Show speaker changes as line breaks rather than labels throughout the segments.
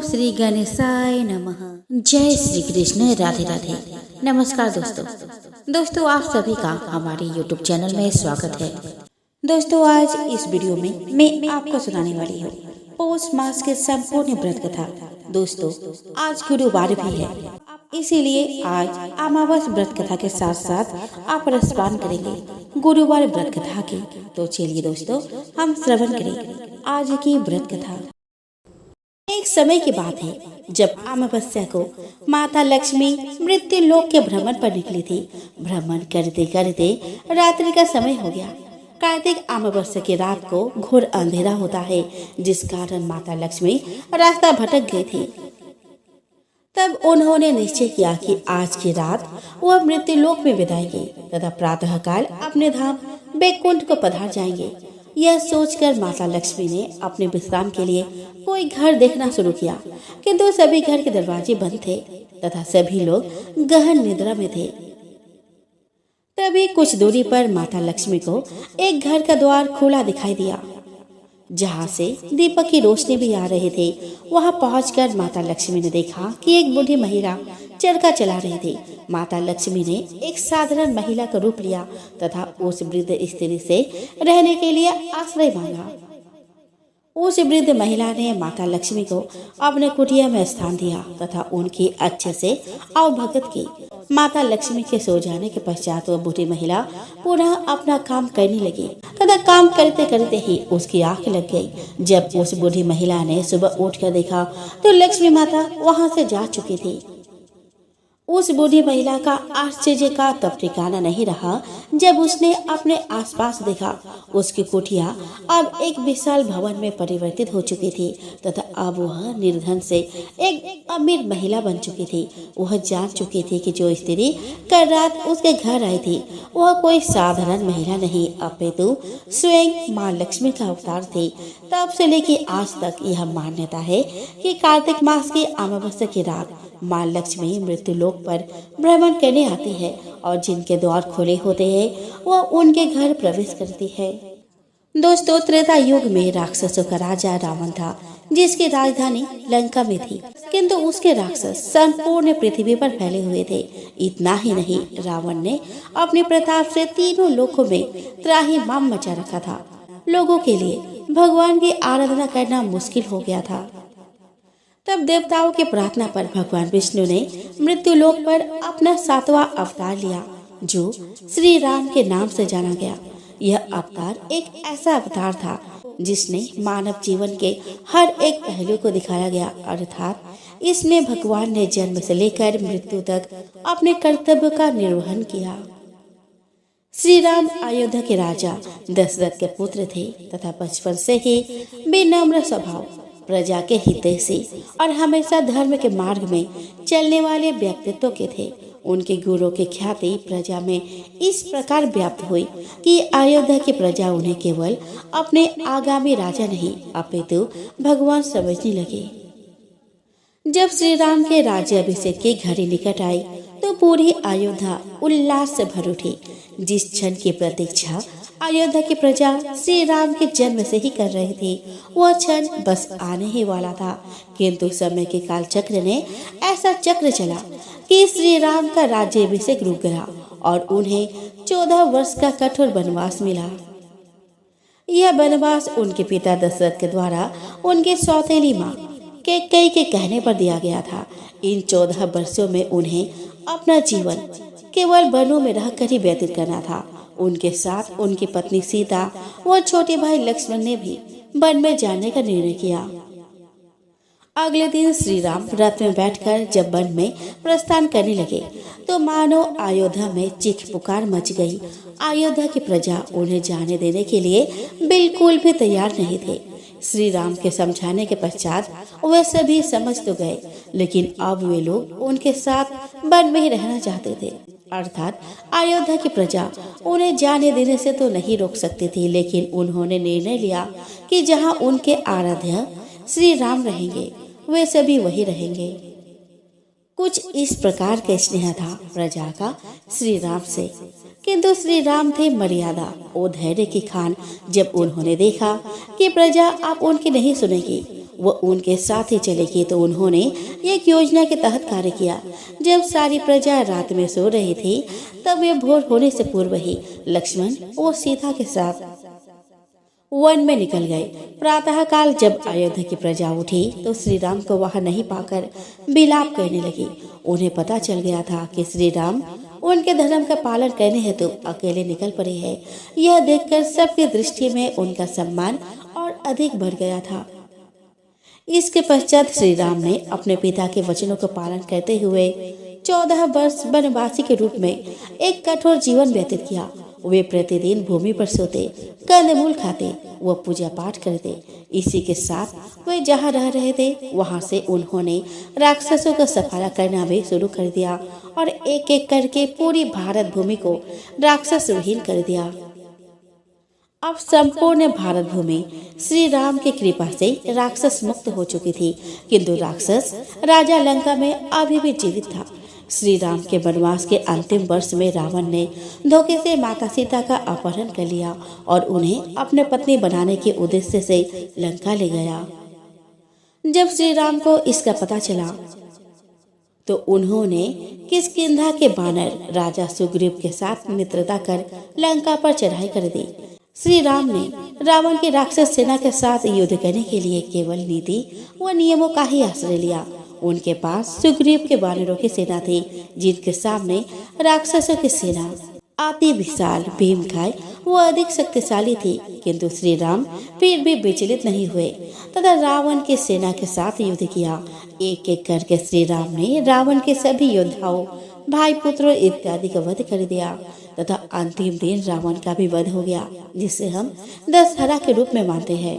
श्री गणेशाय नमः। जय श्री कृष्ण। राधे राधे। नमस्कार दोस्तों आप सभी का हमारे YouTube चैनल में स्वागत है। दोस्तों आज इस वीडियो में मैं आपको सुनाने वाली हूँ पौष मास के संपूर्ण व्रत कथा। दोस्तों आज गुरुवार भी है, इसीलिए आज अमावस व्रत कथा के साथ साथ आप रसपान करेंगे गुरुवार व्रत कथा की। तो चलिए दोस्तों हम श्रवण करें आज की व्रत कथा। एक समय की बात है जब अमावस्या को माता लक्ष्मी मृत्यु लोक के भ्रमण पर निकली थी। भ्रमण करते करते रात्रि का समय हो गया। कार्तिक अमावस्या की रात को घोर अंधेरा होता है, जिस कारण माता लक्ष्मी रास्ता भटक गई थी। तब उन्होंने निश्चय किया कि आज की रात वह मृत्यु लोक में बिताएंगे तथा प्रातः काल अपने धाम बैकुंठ को पधार जाएंगे। यह सोचकर माता लक्ष्मी ने अपने विश्राम के लिए कोई घर देखना शुरू किया, किंतु सभी घर के दरवाजे बंद थे तथा सभी लोग गहन निद्रा में थे। तभी कुछ दूरी पर माता लक्ष्मी को एक घर का द्वार खुला दिखाई दिया, जहाँ से दीपक की रोशनी भी आ रही थी। वहां पहुंचकर माता लक्ष्मी ने देखा कि एक बूढ़ी महिला चरखा चला रही थी। माता लक्ष्मी ने एक साधारण महिला का रूप लिया तथा उस वृद्ध स्त्री से रहने के लिए आश्रय मांगा। उस वृद्ध महिला ने माता लक्ष्मी को अपने कुटिया में स्थान दिया तथा उनकी अच्छे से अवभगत की। माता लक्ष्मी के सो जाने के पश्चात वह बूढ़ी महिला पुनः अपना काम करने लगी तथा काम करते करते ही उसकी आंख लग गई। जब उस बूढ़ी महिला ने सुबह उठकर देखा तो लक्ष्मी माता वहां से जा चुकी थी। उस बूढ़ी महिला का आश्चर्य का तब ठिकाना नहीं रहा जब उसने अपने आसपास देखा। उसकी कुटिया अब एक विशाल भवन में परिवर्तित हो चुकी थी तथा अब वह निर्धन से एक अमीर महिला बन चुकी थी। वह जान चुकी थी कि जो स्त्री कल रात उसके घर आई थी वह कोई साधारण महिला नहीं, अपितु स्वयं माँ लक्ष्मी का अवतार थी। तब से लेकर आज तक यह मान्यता है कि कार्तिक मास की अमावस्या की रात माँ लक्ष्मी मृत्यु लोक पर भ्रमण करने आती है और जिनके द्वार खुले होते हैं वह उनके घर प्रवेश करती है। दोस्तों त्रेता युग में राक्षसों का राजा रावण था, जिसकी राजधानी लंका में थी, किंतु उसके राक्षस संपूर्ण पृथ्वी पर फैले हुए थे। इतना ही नहीं, रावण ने अपने प्रताप से तीनों लोकों में त्राहिमाम मचा रखा था। लोगों के लिए भगवान की आराधना करना मुश्किल हो गया था। तब देवताओं की प्रार्थना पर भगवान विष्णु ने मृत्यु लोक पर अपना 7वां अवतार लिया, जो श्री राम के नाम से जाना गया। यह अवतार एक ऐसा अवतार था जिसने मानव जीवन के हर एक पहलू को दिखाया गया, अर्थात इसमें भगवान ने जन्म से लेकर मृत्यु तक अपने कर्तव्य का निर्वहन किया। श्री राम अयोध्या के राजा दशरथ के पुत्र थे तथा बचपन से ही विनम्र स्वभाव, प्रजा के हितैषी और हमेशा धर्म के मार्ग में चलने वाले व्यक्तित्व के थे। उनके गुणों की ख्याति प्रजा में इस प्रकार व्याप्त हुई कि अयोध्या की प्रजा उन्हें केवल अपने आगामी राजा नहीं अपितु भगवान समझने लगे। जब श्री राम के राज्याभिषेक की घड़ी निकट आई तो पूरी अयोध्या उल्लास से भर उठी। जिस क्षण की प्रतीक्षा अयोध्या की प्रजा श्री राम के जन्म से ही कर रही थी, वह क्षण बस आने ही वाला था, किंतु समय के काल चक्र ने ऐसा चक्र चला कि श्री राम का राज्याभिषेक रुक गया और उन्हें 14 वर्ष का कठोर वनवास मिला। यह वनवास उनके पिता दशरथ के द्वारा उनके सौतेली माँ कैकेयी के कहने पर दिया गया था। इन 14 वर्षों में उन्हें अपना जीवन केवल वनों में रहकर ही व्यतीत करना था। उनके साथ उनकी पत्नी सीता व छोटे भाई लक्ष्मण ने भी वन में जाने का निर्णय किया। अगले दिन श्री राम रथ में बैठकर जब वन में प्रस्थान करने लगे तो मानो अयोध्या में चीख पुकार मच गई। अयोध्या की प्रजा उन्हें जाने देने के लिए बिल्कुल भी तैयार नहीं थे। श्री राम के समझाने के पश्चात वे सभी समझ तो गए, लेकिन अब वे लोग उनके साथ वन में ही रहना चाहते थे, अर्थात अयोध्या की प्रजा उन्हें जाने देने से तो नहीं रोक सकती थी, लेकिन उन्होंने निर्णय लिया कि जहां उनके आराध्य श्री राम रहेंगे वे सभी वही रहेंगे। कुछ इस प्रकार का स्नेह था प्रजा का श्री राम से, किंतु श्री राम थे मर्यादा और धैर्य की खान। जब उन्होंने देखा कि प्रजा अब उनकी नहीं सुनेगी, वो उनके साथ ही चले गए। तो उन्होंने एक योजना के तहत कार्य किया। जब सारी प्रजा रात में सो रही थी, तब वे भोर होने से पूर्व ही लक्ष्मण और सीता के साथ वन में निकल गए। प्रातः काल जब अयोध्या की प्रजा उठी तो श्री राम को वहां नहीं पाकर विलाप करने लगी। उन्हें पता चल गया था कि श्री राम उनके धर्म का पालन करने हेतु अकेले निकल पड़े हैं। यह देखकर सबकी दृष्टि में उनका सम्मान और अधिक बढ़ गया था। इसके पश्चात श्री राम ने अपने पिता के वचनों को पालन करते हुए 14 वर्ष वनवासी के रूप में एक कठोर जीवन व्यतीत किया। वे प्रतिदिन भूमि पर सोते, कंदमूल खाते, व पूजा पाठ करते। इसी के साथ वे जहाँ रह रहे थे वहाँ से उन्होंने राक्षसों का सफाया करना भी शुरू कर दिया और एक एक करके पूरी भारत भूमि को राक्षस विहीन कर दिया। अब संपूर्ण भारत भूमि श्री राम की कृपा से राक्षस मुक्त हो चुकी थी, किंतु राक्षस राजा लंका में अभी भी जीवित था। श्री राम के वनवास के अंतिम वर्ष में रावण ने धोखे से माता सीता का अपहरण कर लिया और उन्हें अपने पत्नी बनाने के उद्देश्य से लंका ले गया। जब श्री राम को इसका पता चला तो उन्होंने किष्किंधा के बानर राजा सुग्रीव के साथ मित्रता कर लंका पर चढ़ाई कर दी। श्री राम ने रावण की राक्षस सेना के साथ युद्ध करने के लिए केवल नीति व नियमों का ही आश्रय लिया। उनके पास सुग्रीव के वानरों की सेना थी, जिनके सामने राक्षसों की सेना अति विशाल, भीमकाय व अधिक शक्तिशाली थी। किंतु श्री राम फिर भी विचलित नहीं हुए तथा रावण की सेना के साथ युद्ध किया। एक एक करके श्री राम ने रावण के सभी योद्धाओं, भाई पुत्रों इत्यादि का वध कर दिया तथा अंतिम दिन रावण का भी वध हो गया, जिसे हम दशहरा के रूप में मानते हैं।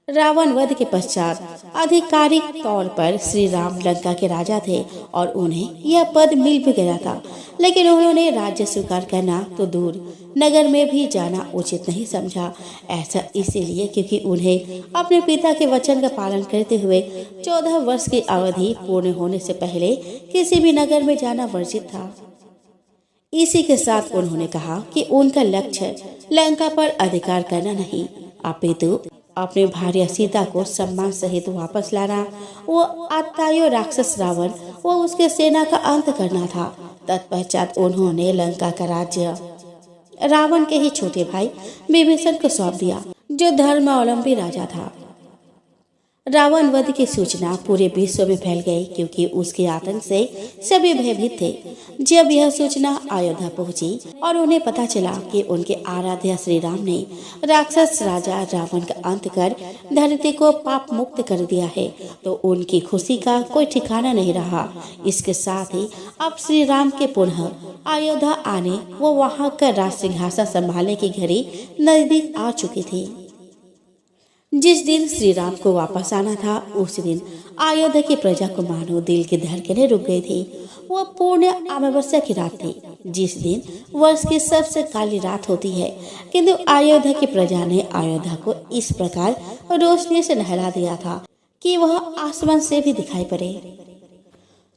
रावण वध के पश्चात आधिकारिक तौर पर श्री राम लंका के राजा थे और उन्हें यह पद मिल भी गया था, लेकिन उन्होंने राज्य स्वीकार करना तो दूर, नगर में भी जाना उचित नहीं समझा। ऐसा इसीलिए क्योंकि उन्हें अपने पिता के वचन का पालन करते हुए 14 वर्ष की अवधि पूर्ण होने से पहले किसी भी नगर में जाना वर्जित था। इसी के साथ उन्होंने कहा कि उनका लक्ष्य लंका पर अधिकार करना नहीं, अपितु अपनी भार्या सीता को सम्मान सहित वापस लाना, वो आत्तायो राक्षस रावण व उसके सेना का अंत करना था। तत्पश्चात उन्होंने लंका का राज्य रावण के ही छोटे भाई विभीषण को सौंप दिया, जो धर्मावलंबी राजा था। रावण वध की सूचना पूरे विश्व में फैल गई, क्योंकि उसके आतंक से सभी भयभीत थे। जब यह सूचना अयोध्या पहुंची और उन्हें पता चला कि उनके आराध्य श्री राम ने राक्षस राजा रावण का अंत कर धरती को पाप मुक्त कर दिया है, तो उनकी खुशी का कोई ठिकाना नहीं रहा। इसके साथ ही अब श्री राम के पुनः अयोध्या आने व वहां का राज सिंहासन संभालने की घड़ी नजदीक आ चुकी थी। जिस दिन श्री राम को वापस आना था, उस दिन अयोध्या की प्रजा को मानो दिल की धड़कनें रुक गई थी। वह पूर्ण अमावस्या की रात थी, जिस दिन वर्ष की सबसे काली रात होती है। किंतु अयोध्या की प्रजा ने अयोध्या को इस प्रकार रोशनी से नहला दिया था कि वह आसमान से भी दिखाई पड़े।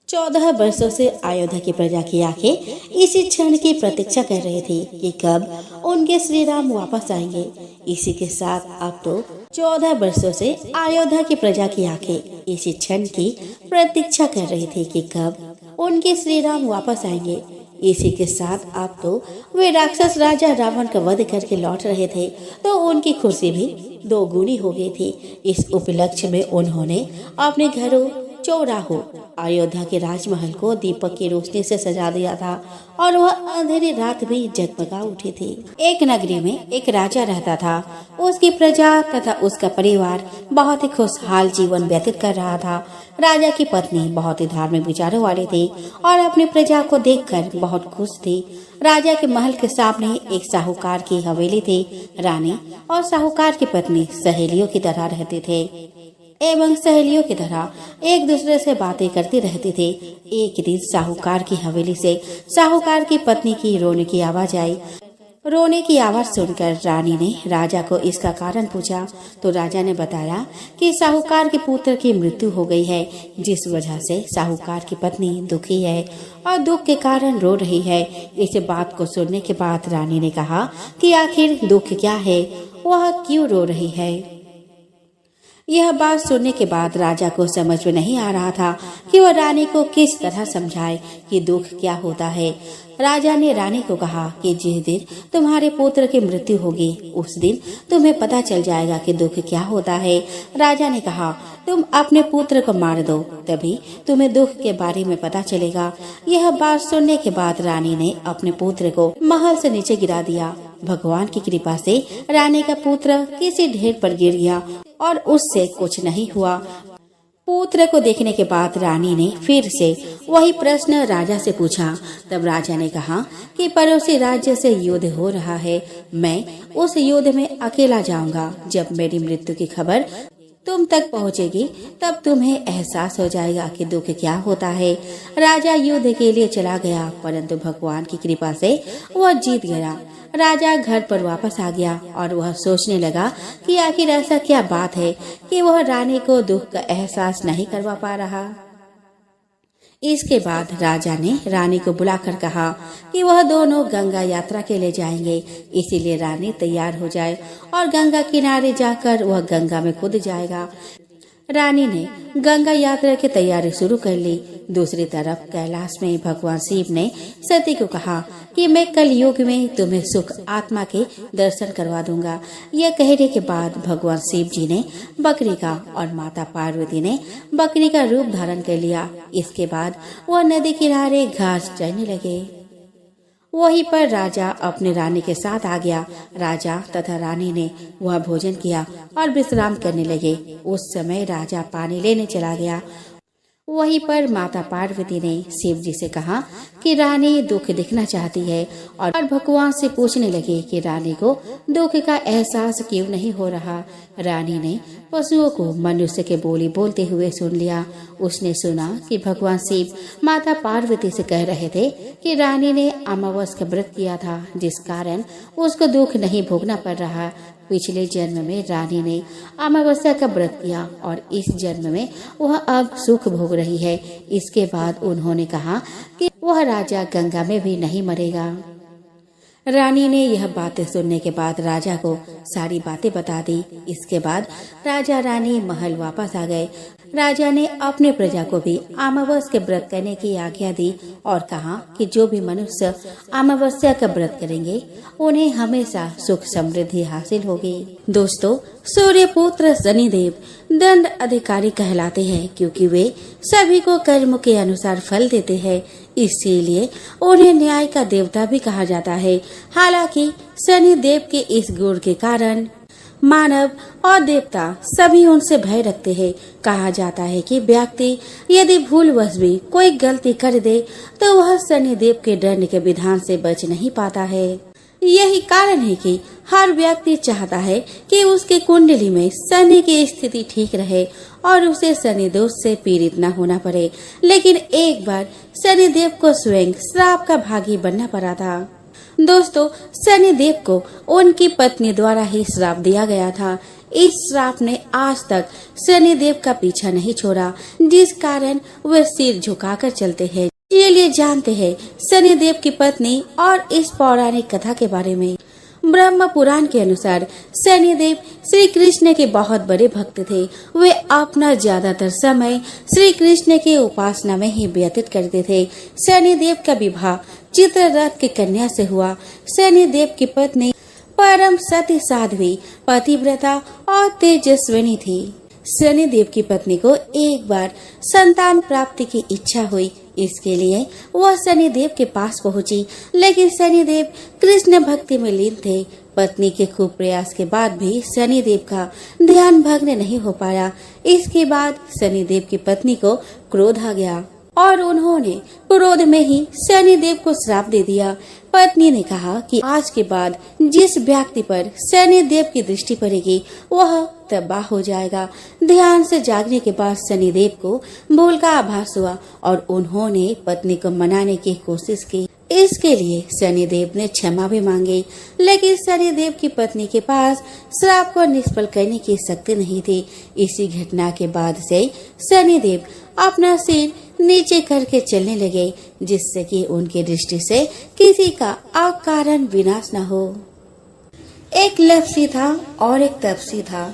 14 वर्षों से अयोध्या की प्रजा की आंखें इसी क्षण की प्रतीक्षा कर रही थी कि कब उनके श्री राम वापस आएंगे। इसी के साथ अब तो 14 वर्षों से अयोध्या की प्रजा की आंखें इसी क्षण की प्रतीक्षा कर रही थी कि कब उनके श्री राम वापस आएंगे। इसी के साथ अब तो वे राक्षस राजा रावण का वध करके लौट रहे थे, तो उनकी खुशी भी दोगुनी हो गई थी। इस उपलक्ष्य में उन्होंने अपने घरों, चौराहों, अयोध्या के राजमहल को दीपक की रोशनी से सजा दिया था और वह अंधेरी रात भी जगमगा उठी थी। एक नगरी में एक राजा रहता था। उसकी प्रजा तथा उसका परिवार बहुत ही खुशहाल जीवन व्यतीत कर रहा था। राजा की पत्नी बहुत ही धार्मिक विचारों वाली थी और अपनी प्रजा को देखकर बहुत खुश थी। राजा के महल के सामने एक साहूकार की हवेली थी। रानी और साहूकार की पत्नी सहेलियों की तरह रहते थे एवं सहेलियों की तरह एक दूसरे से बातें करती रहती थी। एक दिन साहूकार की हवेली से साहूकार की पत्नी की रोने की आवाज आई। रोने की आवाज सुनकर रानी ने राजा को इसका कारण पूछा, तो राजा ने बताया कि साहूकार के पुत्र की मृत्यु हो गई है, जिस वजह से साहूकार की पत्नी दुखी है और दुख के कारण रो रही है। इस बात को सुनने के बाद रानी ने कहा कि आखिर दुख क्या है, वह क्यों रो रही है। यह बात सुनने के बाद राजा को समझ में नहीं आ रहा था कि वह रानी को किस तरह समझाए कि दुख क्या होता है। राजा ने रानी को कहा कि जिस दिन तुम्हारे पुत्र की मृत्यु होगी उस दिन तुम्हें पता चल जाएगा कि दुख क्या होता है। राजा ने कहा, तुम अपने पुत्र को मार दो, तभी तुम्हें दुख के बारे में पता चलेगा। यह बात सुनने के बाद रानी ने अपने पुत्र को महल से नीचे गिरा दिया। भगवान की कृपा से रानी का पुत्र किसी ढेर पर गिर गया और उससे कुछ नहीं हुआ। पुत्र को देखने के बाद रानी ने फिर से वही प्रश्न राजा से पूछा। तब राजा ने कहा कि पड़ोसी राज्य से युद्ध हो रहा है, मैं उस युद्ध में अकेला जाऊंगा। जब मेरी मृत्यु की खबर तुम तक पहुंचेगी तब तुम्हें एहसास हो जाएगा कि दुख क्या होता है। राजा युद्ध के लिए चला गया, परंतु भगवान की कृपा से वह जीत गया। राजा घर पर वापस आ गया और वह सोचने लगा कि आखिर ऐसा क्या बात है कि वह रानी को दुख का एहसास नहीं करवा पा रहा। इसके बाद राजा ने रानी को बुलाकर कहा कि वह दोनों गंगा यात्रा के लिए जाएंगे, इसीलिए रानी तैयार हो जाए और गंगा किनारे जाकर वह गंगा में कूद जाएगा। रानी ने गंगा यात्रा की तैयारी शुरू कर ली। दूसरी तरफ कैलाश में भगवान शिव ने सती को कहा कि मैं कल युग में तुम्हें सुख आत्मा के दर्शन करवा दूंगा। यह कहने के बाद भगवान शिव जी ने बकरी का और माता पार्वती ने बकरी का रूप धारण कर लिया। इसके बाद वह नदी किनारे घास चरने लगे। वहीं पर राजा अपने रानी के साथ आ गया। राजा तथा रानी ने वह भोजन किया और विश्राम करने लगे। उस समय राजा पानी लेने चला गया। वहीं पर माता पार्वती ने शिव जी से कहा कि रानी दुख दिखना चाहती है और भगवान से पूछने लगे कि रानी को दुख का एहसास क्यों नहीं हो रहा। रानी ने पशुओं को मनुष्य के बोली बोलते हुए सुन लिया। उसने सुना कि भगवान शिव माता पार्वती से कह रहे थे कि रानी ने अमावस्या का व्रत किया था, जिस कारण उसको दुख नहीं भोगना पड़ रहा। पिछले जन्म में रानी ने अमावस्या का व्रत किया और इस जन्म में वह अब सुख भोग रही है। इसके बाद उन्होंने कहा कि वह राजा गंगा में भी नहीं मरेगा। रानी ने यह बातें सुनने के बाद राजा को सारी बातें बता दी। इसके बाद राजा रानी महल वापस आ गए। राजा ने अपने प्रजा को भी अमावस्या के व्रत करने की आज्ञा दी और कहा कि जो भी मनुष्य अमावस्या का व्रत करेंगे उन्हें हमेशा सुख समृद्धि हासिल होगी। दोस्तों, सूर्य पुत्र शनिदेव दंड अधिकारी कहलाते हैं क्योंकि वे सभी को कर्म के अनुसार फल देते हैं, इसीलिए उन्हें न्याय का देवता भी कहा जाता है। हालांकि शनिदेव के इस गुण के कारण मानव और देवता सभी उनसे भय रखते हैं। कहा जाता है कि व्यक्ति यदि भूलवश भी कोई गलती कर दे तो वह शनिदेव के दंड के विधान से बच नहीं पाता है। यही कारण है कि हर व्यक्ति चाहता है कि उसके कुंडली में शनि की स्थिति ठीक रहे और उसे शनि दोष से पीड़ित न होना पड़े। लेकिन एक बार शनिदेव को स्वयं श्राप का भागी बनना पड़ा था। दोस्तों, शनिदेव को उनकी पत्नी द्वारा ही श्राप दिया गया था। इस श्राप ने आज तक शनिदेव का पीछा नहीं छोड़ा, जिस कारण वे सिर झुकाकर चलते हैं। चलिए जानते हैं शनिदेव की पत्नी और इस पौराणिक कथा के बारे में। ब्रह्म पुराण के अनुसार शनिदेव श्री कृष्ण के बहुत बड़े भक्त थे। वे अपना ज्यादातर समय श्री कृष्ण की उपासना में ही व्यतीत करते थे। शनिदेव का विवाह चित्ररथ की कन्या से हुआ। शनिदेव की पत्नी परम सती साध्वी, पतिव्रता और तेजस्विनी थी। शनिदेव की पत्नी को एक बार संतान प्राप्ति की इच्छा हुई। इसके लिए वह शनिदेव के पास पहुंची, लेकिन शनिदेव कृष्ण भक्ति में लीन थे। पत्नी के खूब प्रयास के बाद भी शनिदेव का ध्यान भंग नहीं हो पाया। इसके बाद शनिदेव की पत्नी को क्रोध आ गया और उन्होंने क्रोध में ही शनिदेव को श्राप दे दिया। पत्नी ने कहा कि आज के बाद जिस व्यक्ति पर शनिदेव की दृष्टि पड़ेगी वह तबाह हो जाएगा। ध्यान से जागने के बाद शनिदेव को भूल का आभास हुआ और उन्होंने पत्नी को मनाने की कोशिश की। इसके लिए शनिदेव ने क्षमा भी मांगी, लेकिन शनिदेव की पत्नी के पास श्राप को निष्फल करने की शक्ति नहीं थी। इसी घटना के बाद से शनिदेव अपना सिर नीचे करके चलने लगे, जिससे कि उनकी दृष्टि से किसी का अकारण विनाश न हो। एक लप्सी था और एक तपसी था।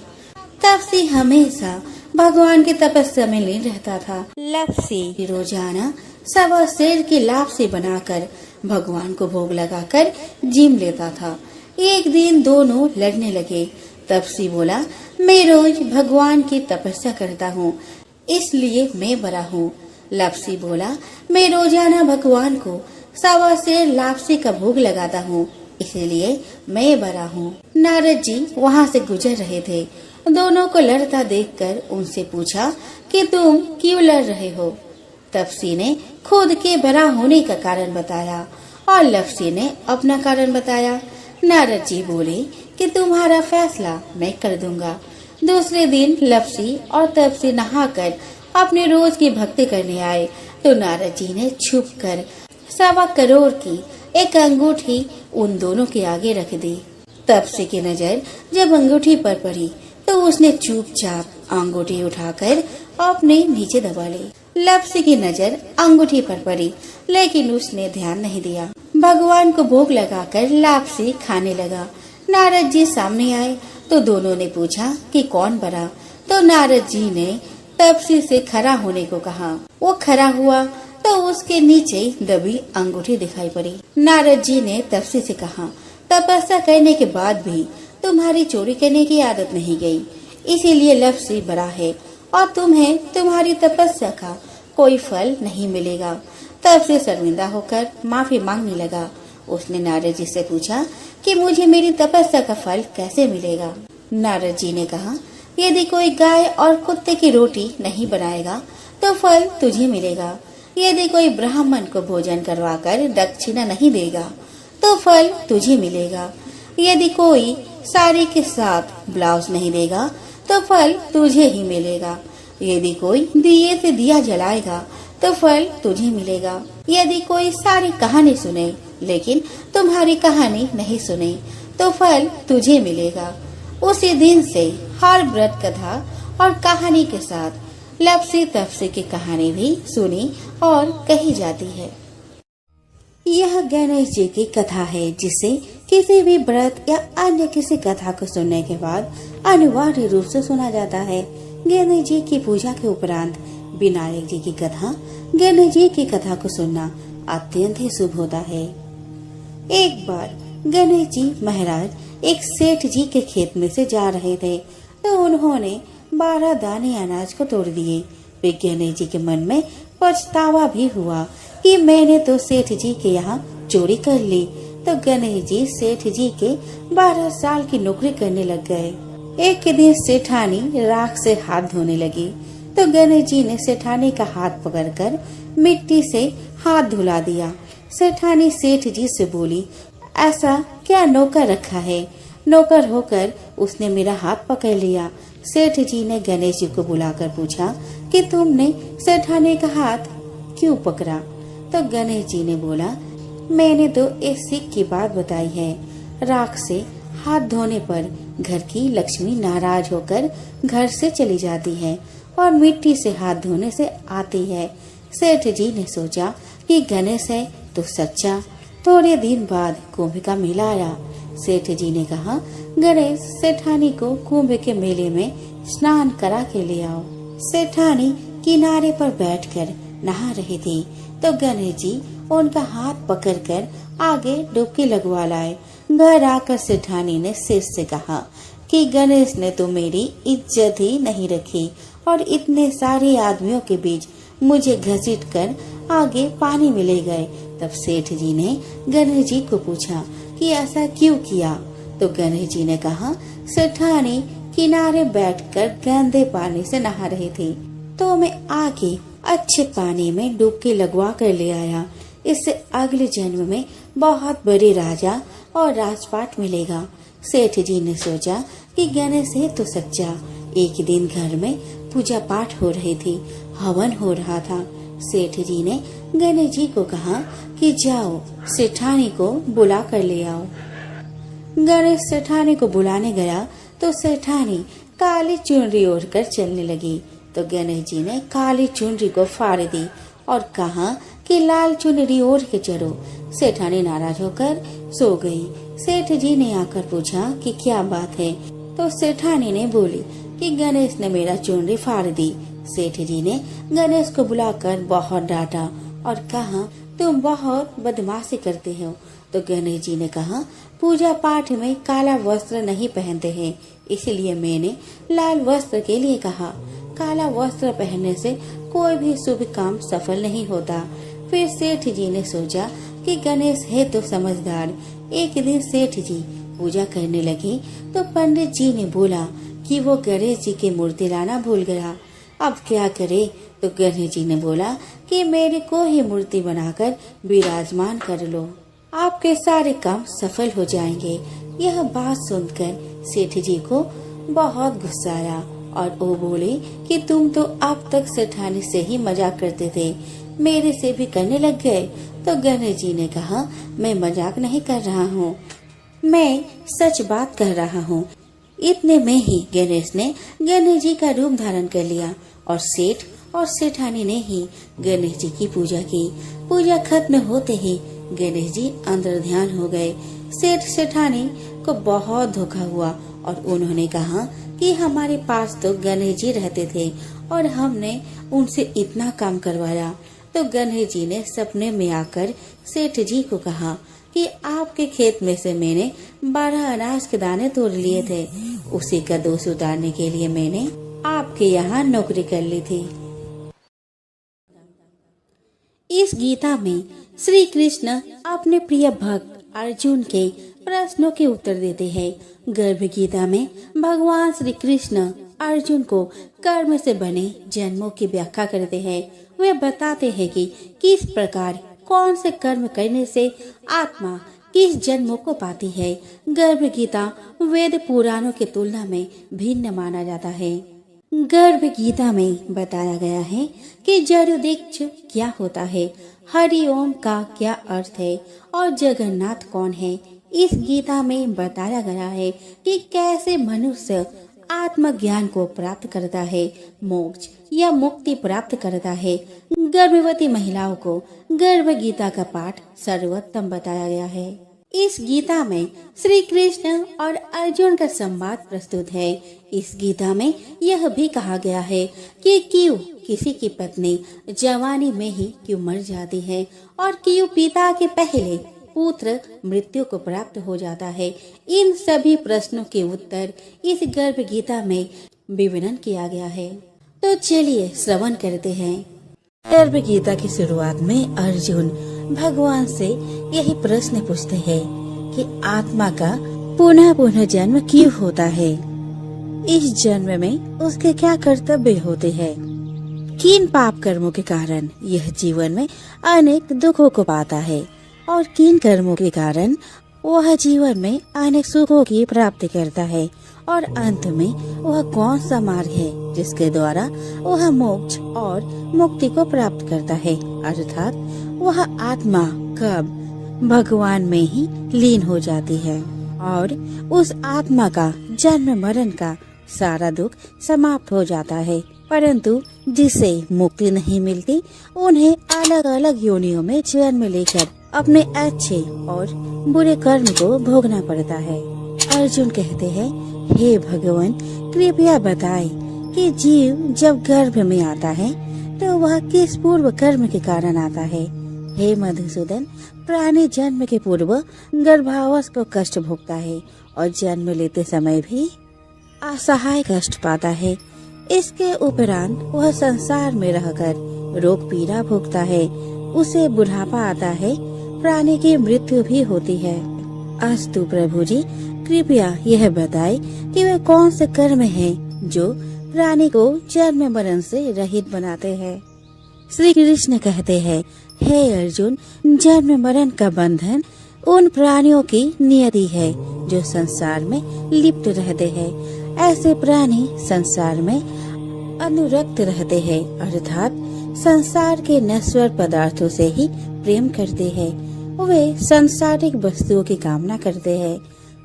तपसी हमेशा भगवान की तपस्या में लीन रहता था। लपसी रोजाना सवा सेर की लापसी बनाकर भगवान को भोग लगाकर जिम लेता था। एक दिन दोनों लड़ने लगे। तपसी बोला, मैं रोज भगवान की तपस्या करता हूँ, इसलिए मैं बड़ा हूँ। लपसी बोला, मैं रोजाना भगवान को सवा सेर लापसी का भोग लगाता हूँ, इसलिए मैं बड़ा हूँ। नारद जी वहाँ से गुजर रहे थे। दोनों को लड़ता देखकर उनसे पूछा कि तुम क्यों लड़ रहे हो। तपसी ने खुद के बड़ा होने का कारण बताया और लपसी ने अपना कारण बताया। नारद जी बोले कि तुम्हारा फैसला मैं कर दूंगा। दूसरे दिन लपसी और तपसी नहाकर अपने रोज की भक्ति करने आए तो नारद जी ने छुपकर 1.25 करोड़ की एक अंगूठी उन दोनों के आगे रख दी। तपसी की नजर जब अंगूठी पर पड़ी तो उसने चुपचाप अंगूठी उठाकर अपने नीचे दबा ली। लपसी की नजर अंगूठी पर पड़ी, लेकिन उसने ध्यान नहीं दिया। भगवान को भोग लगाकर लापसी खाने लगा। नारद जी सामने आए तो दोनों ने पूछा कि कौन बड़ा, तो नारद जी ने तपसी से खड़ा होने को कहा। वो खड़ा हुआ तो उसके नीचे दबी अंगूठी दिखाई पड़ी। नारद जी ने तपसी से कहा, तपस्या करने के बाद भी तुम्हारी चोरी करने की आदत नहीं गई, इसीलिए लपसी बड़ा है और तुम्हें तुम्हारी तपस्या का कोई फल नहीं मिलेगा। तपसी शर्मिंदा होकर माफी मांगने लगा। उसने नारद जी से पूछा कि मुझे मेरी तपस्या का फल कैसे मिलेगा। नारद जी ने कहा, यदि कोई गाय और कुत्ते की रोटी नहीं बनाएगा तो फल तुझे मिलेगा। यदि कोई ब्राह्मण को भोजन करवाकर दक्षिणा नहीं देगा तो फल तुझे मिलेगा। यदि कोई साड़ी के साथ ब्लाउज नहीं देगा तो फल तुझे ही मिलेगा। यदि कोई दिए से दिया जलाएगा तो फल तुझे मिलेगा। यदि कोई सारी कहानी सुने लेकिन तुम्हारी कहानी नहीं सुने तो फल तुझे मिलेगा। उसी दिन से हर व्रत कथा और कहानी के साथ लपसी तपसी की कहानी भी सुनी और कही जाती है। यह गणेश जी की कथा है, जिसे किसी भी व्रत या अन्य किसी कथा को सुनने के बाद अनिवार्य रूप से सुना जाता है। गणेश जी की पूजा के उपरांत विनायक जी की कथा, गणेश जी की कथा को सुनना अत्यंत ही शुभ होता है। एक बार गणेश जी महाराज एक सेठ जी के खेत में से जा रहे थे तो उन्होंने 12 दाने अनाज को तोड़ दिए। वे गणेश जी के मन में पछतावा भी हुआ कि मैंने तो सेठ जी के यहाँ चोरी कर ली। तो गणेश जी सेठ जी के 12 साल की नौकरी करने लग गए। एक दिन सेठानी राख से हाथ धोने लगी तो गणेश जी ने सेठानी का हाथ पकड़कर मिट्टी से हाथ धुला दिया। सेठानी सेठ जी से बोली, ऐसा क्या नौकर रखा है? नौकर होकर उसने मेरा हाथ पकड़ लिया। सेठ जी ने गणेश जी को बुलाकर पूछा कि तुमने सेठानी का हाथ क्यों पकड़ा? तो गणेश जी ने बोला, मैंने तो एक सीख की बात बताई है। राख से हाथ धोने पर घर की लक्ष्मी नाराज होकर घर से चली जाती है और मिट्टी से हाथ धोने से आती है। सेठ जी ने सोचा कि गणेश है तो सच्चा। थोड़े दिन बाद कुंभ का मेला आया। सेठ जी ने कहा, गणेश सेठानी को कुंभ के मेले में स्नान करा के ले आओ। सेठानी किनारे पर बैठकर नहा रही थी तो गणेश जी उनका हाथ पकड़कर आगे डुबकी लगवा लाए। घर आकर सेठानी ने सेठ से कहा कि गणेश ने तो मेरी इज्जत ही नहीं रखी और इतने सारे आदमियों के बीच मुझे घसीट कर आगे पानी में ले गए। तब सेठ जी ने गणेश जी को पूछा कि ऐसा क्यों किया? तो गणेश जी ने कहा, सेठानी किनारे बैठकर गंदे पानी से नहा रही थी तो मैं आगे अच्छे पानी में डुबकी लगवा कर ले आया। इससे अगले जन्म में बहुत बड़े राजा और राजपाट मिलेगा। सेठ जी ने सोचा कि गणेश है तो सच्चा। एक दिन घर में पूजा पाठ हो रही थी, हवन हो रहा था। सेठ जी ने गणेश जी को कहा कि जाओ सेठानी को बुला कर ले आओ। गणेश सेठानी को बुलाने गया तो सेठानी काली चुनरी ओढ़कर चलने लगी तो गणेश जी ने काली चुनरी को फाड़ दी और कहा कि लाल चुनरी ओढ़ के चढ़ो। सेठानी नाराज होकर सो गई। सेठ जी ने आकर पूछा कि क्या बात है तो सेठानी ने बोली, कि गणेश ने मेरा चुनरी फाड़ दी। सेठ जी ने गणेश को बुलाकर बहुत डांटा और कहा, तुम बहुत बदमाशी करते हो। तो गणेश जी ने कहा, पूजा पाठ में काला वस्त्र नहीं पहनते हैं, इसलिए मैंने लाल वस्त्र के लिए कहा। काला वस्त्र पहनने से कोई भी शुभ काम सफल नहीं होता। फिर सेठ जी ने सोचा कि गणेश है तो समझदार। एक दिन सेठ जी पूजा करने लगे तो पंडित जी ने बोला कि वो गणेश जी की मूर्ति लाना भूल गया। अब क्या करे? तो गणेश जी ने बोला कि मेरे को ही मूर्ति बनाकर विराजमान कर लो, आपके सारे काम सफल हो जाएंगे। यह बात सुनकर सेठ जी को बहुत गुस्सा आया और वो बोले कि तुम तो अब तक सेठानी से ही मजाक करते थे, मेरे से भी करने लग गए। तो गणेश जी ने कहा, मैं मजाक नहीं कर रहा हूँ, मैं सच बात कर रहा हूँ। इतने में ही गणेश ने गणेश जी का रूप धारण कर लिया और सेठ और सेठानी ने ही गणेश जी की पूजा की। पूजा खत्म होते ही गणेश जी अंदर ध्यान हो गए। सेठ सेठानी को बहुत धोखा हुआ और उन्होंने कहा कि हमारे पास तो गणेश जी रहते थे और हमने उनसे इतना काम करवाया। तो गणेश जी ने सपने में आकर सेठ जी को कहा कि आपके खेत में से मैंने 12 अनाज के दाने तोड़ लिए थे, उसी का दोष उतारने के लिए मैंने आपके यहाँ नौकरी कर ली थी। इस गीता में श्री कृष्ण अपने प्रिय भक्त अर्जुन के प्रश्नों के उत्तर देते हैं। गर्भ गीता में भगवान श्री कृष्ण अर्जुन को कर्म से बने जन्मों की व्याख्या करते हैं। वे बताते हैं कि किस प्रकार कौन से कर्म करने से आत्मा किस जन्मों को पाती है। गर्भ गीता वेद पुराणों की तुलना में भिन्न माना जाता है। गर्भ गीता में बताया गया है कि जरुदीक्ष क्या होता है, हरि ओम का क्या अर्थ है और जगन्नाथ कौन है। इस गीता में बताया गया है कि कैसे मनुष्य आत्मज्ञान को प्राप्त करता है, मोक्ष या मुक्ति प्राप्त करता है। गर्भवती महिलाओं को गर्भ गीता का पाठ सर्वोत्तम बताया गया है। इस गीता में श्री कृष्ण और अर्जुन का संवाद प्रस्तुत है। इस गीता में यह भी कहा गया है कि क्यों किसी की पत्नी जवानी में ही क्यों मर जाती है और क्यों पिता के पहले पुत्र मृत्यु को प्राप्त हो जाता है। इन सभी प्रश्नों के उत्तर इस गर्भ गीता में विवरण किया गया है। तो चलिए श्रवण करते हैं। गर्भ गीता की शुरुआत में अर्जुन भगवान से यही प्रश्न पूछते हैं कि आत्मा का पुनः पुनः जन्म क्यों होता है, इस जन्म में उसके क्या कर्तव्य होते हैं, किन पाप कर्मों के कारण यह जीवन में अनेक दुखों को पाता है और किन कर्मों के कारण वह जीवन में अनेक सुखों की प्राप्ति करता है और अंत में वह कौन सा मार्ग है जिसके द्वारा वह मोक्ष और मुक्ति को प्राप्त करता है, अर्थात वह आत्मा कब भगवान में ही लीन हो जाती है और उस आत्मा का जन्म मरण का सारा दुख समाप्त हो जाता है। परंतु जिसे मुक्ति नहीं मिलती उन्हें अलग अलग योनियों में जन्म लेकर अपने अच्छे और बुरे कर्म को भोगना पड़ता है। अर्जुन कहते हैं, हे भगवान, कृपया बताएं कि जीव जब गर्भ में आता है तो वह किस पूर्व कर्म के कारण आता है। हे मधुसूदन, प्राणी जन्म के पूर्व गर्भावस्थ को कष्ट भोगता है और जन्म लेते समय भी असहाय कष्ट पाता है। इसके उपरांत वह संसार में रहकर रोग पीड़ा भोगता है, उसे बुढ़ापा आता है, प्राणी की मृत्यु भी होती है। अस्तु प्रभु जी, कृपया यह बताएं कि वे कौन से कर्म हैं जो प्राणी को जन्म मरण से रहित बनाते हैं। श्री कृष्ण कहते हैं, हे अर्जुन, जन्म मरण का बंधन उन प्राणियों की नियति है जो संसार में लिप्त रहते हैं। ऐसे प्राणी संसार में अनुरक्त रहते हैं, अर्थात संसार के नश्वर पदार्थों से ही प्रेम करते हैं। वे सांसारिक वस्तुओं की कामना करते हैं।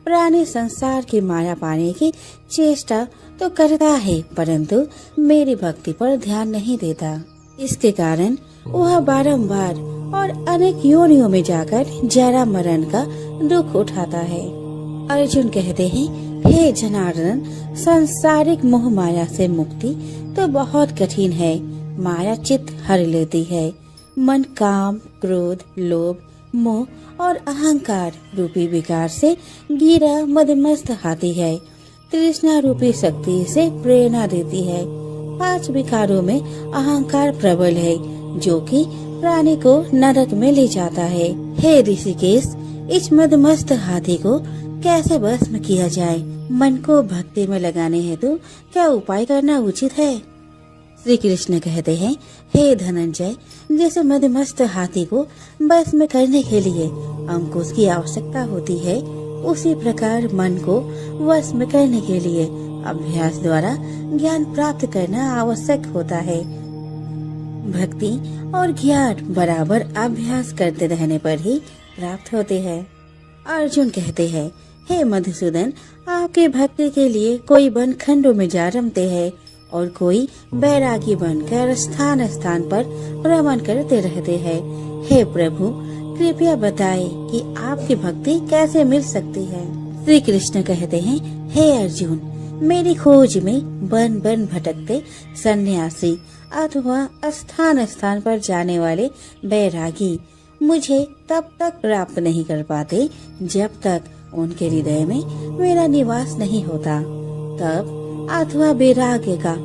प्राणी संसार की माया पाने की चेष्टा तो करता है, परंतु मेरी भक्ति पर ध्यान नहीं देता। इसके कारण वह बारंबार और अनेक योनियों में जाकर जरा मरण का दुख उठाता है। अर्जुन कहते हैं, हे जनार्दन, सांसारिक मोह माया से मुक्ति तो बहुत कठिन है। माया चित्त हर लेती है। मन काम, क्रोध, लोभ, मोह और अहंकार रूपी विकार से गिरा मदमस्त हाथी है। तृष्णा रूपी शक्ति से प्रेरणा देती है। 5 विकारों में अहंकार प्रबल है, जो कि प्राणी को नरक में ले जाता है। हे ऋषिकेश, इस मदमस्त हाथी को कैसे भस्म किया जाए? मन को भक्ति में लगाने हेतु क्या उपाय करना उचित है? श्री कृष्ण कहते हैं, हे धनंजय, जैसे मदमस्त हाथी को भस्म करने के लिए अंकुश की आवश्यकता होती है, उसी प्रकार मन को वश में करने के लिए अभ्यास द्वारा ज्ञान प्राप्त करना आवश्यक होता है। भक्ति और ज्ञान बराबर अभ्यास करते रहने पर ही प्राप्त होते हैं। अर्जुन कहते हैं, हे मधुसूदन, आपके भक्ति के लिए कोई वन खंडों में जा रमते हैं और कोई बैरागी बनकर स्थान स्थान पर भ्रमण करते रहते हैं। हे प्रभु, कृपया बताएं कि आपकी भक्ति कैसे मिल सकती है? श्री कृष्ण कहते हैं, हे अर्जुन, मेरी खोज में वन वन भटकते सन्यासी अथवा स्थान स्थान पर जाने वाले बैरागी मुझे तब तक प्राप्त नहीं कर पाते जब तक उनके हृदय में मेरा निवास नहीं होता। तब अथवा वैराग्य का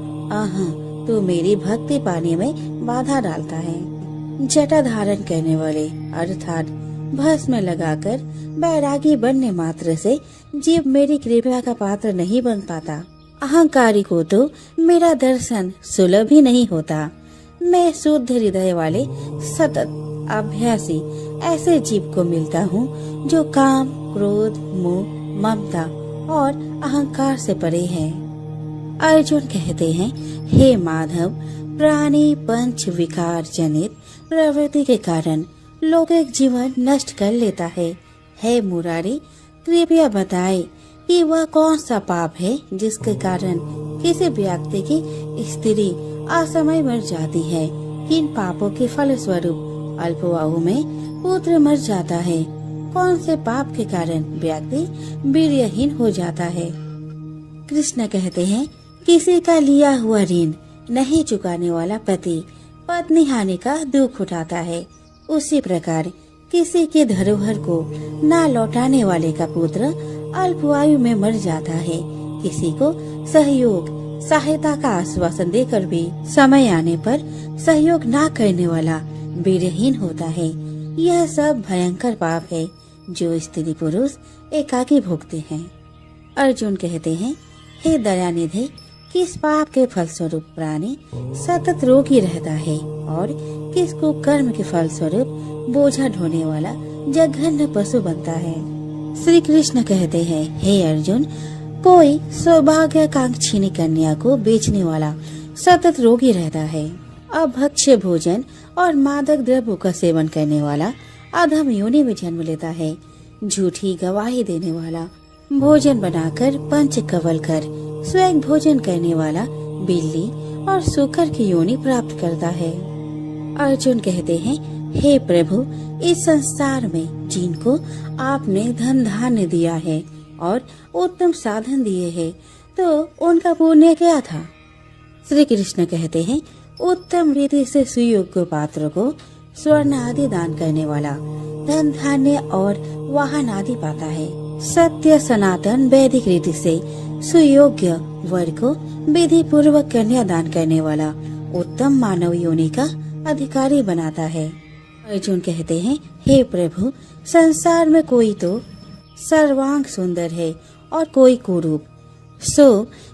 तो मेरी भक्ति पाने में बाधा डालता है। जटा धारण करने वाले अर्थात भस्म लगाकर बैरागी बनने मात्र से जीव मेरी कृपा का पात्र नहीं बन पाता। अहंकारी को तो मेरा दर्शन सुलभ ही नहीं होता। मैं शुद्ध हृदय वाले सतत अभ्यासी ऐसे जीव को मिलता हूँ जो काम, क्रोध, मोह, ममता और अहंकार से परे है। अर्जुन कहते हैं, हे माधव, प्राणी पंच विकार जनित प्रवृत्ति के कारण लौकिक जीवन नष्ट कर लेता है। हे मुरारी, कृपया बताए कि वह कौन सा पाप है जिसके कारण किसी व्यक्ति की स्त्री असमय मर जाती है। किन पापों के फल स्वरूप अल्पवायु में पुत्र मर जाता है? कौन से पाप के कारण व्यक्ति वीर्यहीन हो जाता है? कृष्ण कहते हैं, किसी का लिया हुआ ऋण नहीं चुकाने वाला पति पत्नी हानि का दुख उठाता है। उसी प्रकार किसी के धरोहर को न लौटाने वाले का पुत्र अल्पवायु में मर जाता है। किसी को सहयोग सहायता का आश्वासन देकर भी समय आने पर सहयोग न करने वाला वीरहीन होता है। यह सब भयंकर पाप है जो स्त्री पुरुष एकाकी भोगते हैं। अर्जुन कहते हैं, हे दयानिधि, किस पाप के फलस्वरूप प्राणी सतत रोगी रहता है और किसको कर्म के फलस्वरूप बोझा ढोने वाला जघन्य पशु बनता है? श्री कृष्ण कहते हैं, हे अर्जुन, कोई सौभाग्यकांक्षिणी कन्या को बेचने वाला सतत रोगी रहता है। अभक्ष्य भोजन और मादक द्रव्यों का सेवन करने वाला अधम योनि में जन्म लेता है। झूठी गवाही देने वाला भोजन बनाकर पंच कवल कर स्वयं भोजन करने वाला बिल्ली और सूकर की योनि प्राप्त करता है। अर्जुन कहते हैं, हे प्रभु, इस संसार में जिनको आपने धन धान्य दिया है और उत्तम साधन दिए हैं, तो उनका पुण्य क्या था? श्री कृष्ण कहते हैं, उत्तम रीति से सुयोग्य पात्र को स्वर्ण आदि दान करने वाला धन धान्य और वाहन आदि पाता है। सत्य सनातन वैदिक रीति से सुयोग्य वर को विधि पूर्वक कन्या दान करने वाला उत्तम मानव योनि का अधिकारी बनाता है। अर्जुन कहते हैं, हे प्रभु, संसार में कोई तो सर्वांग सुंदर है और कोई कुरूप। सो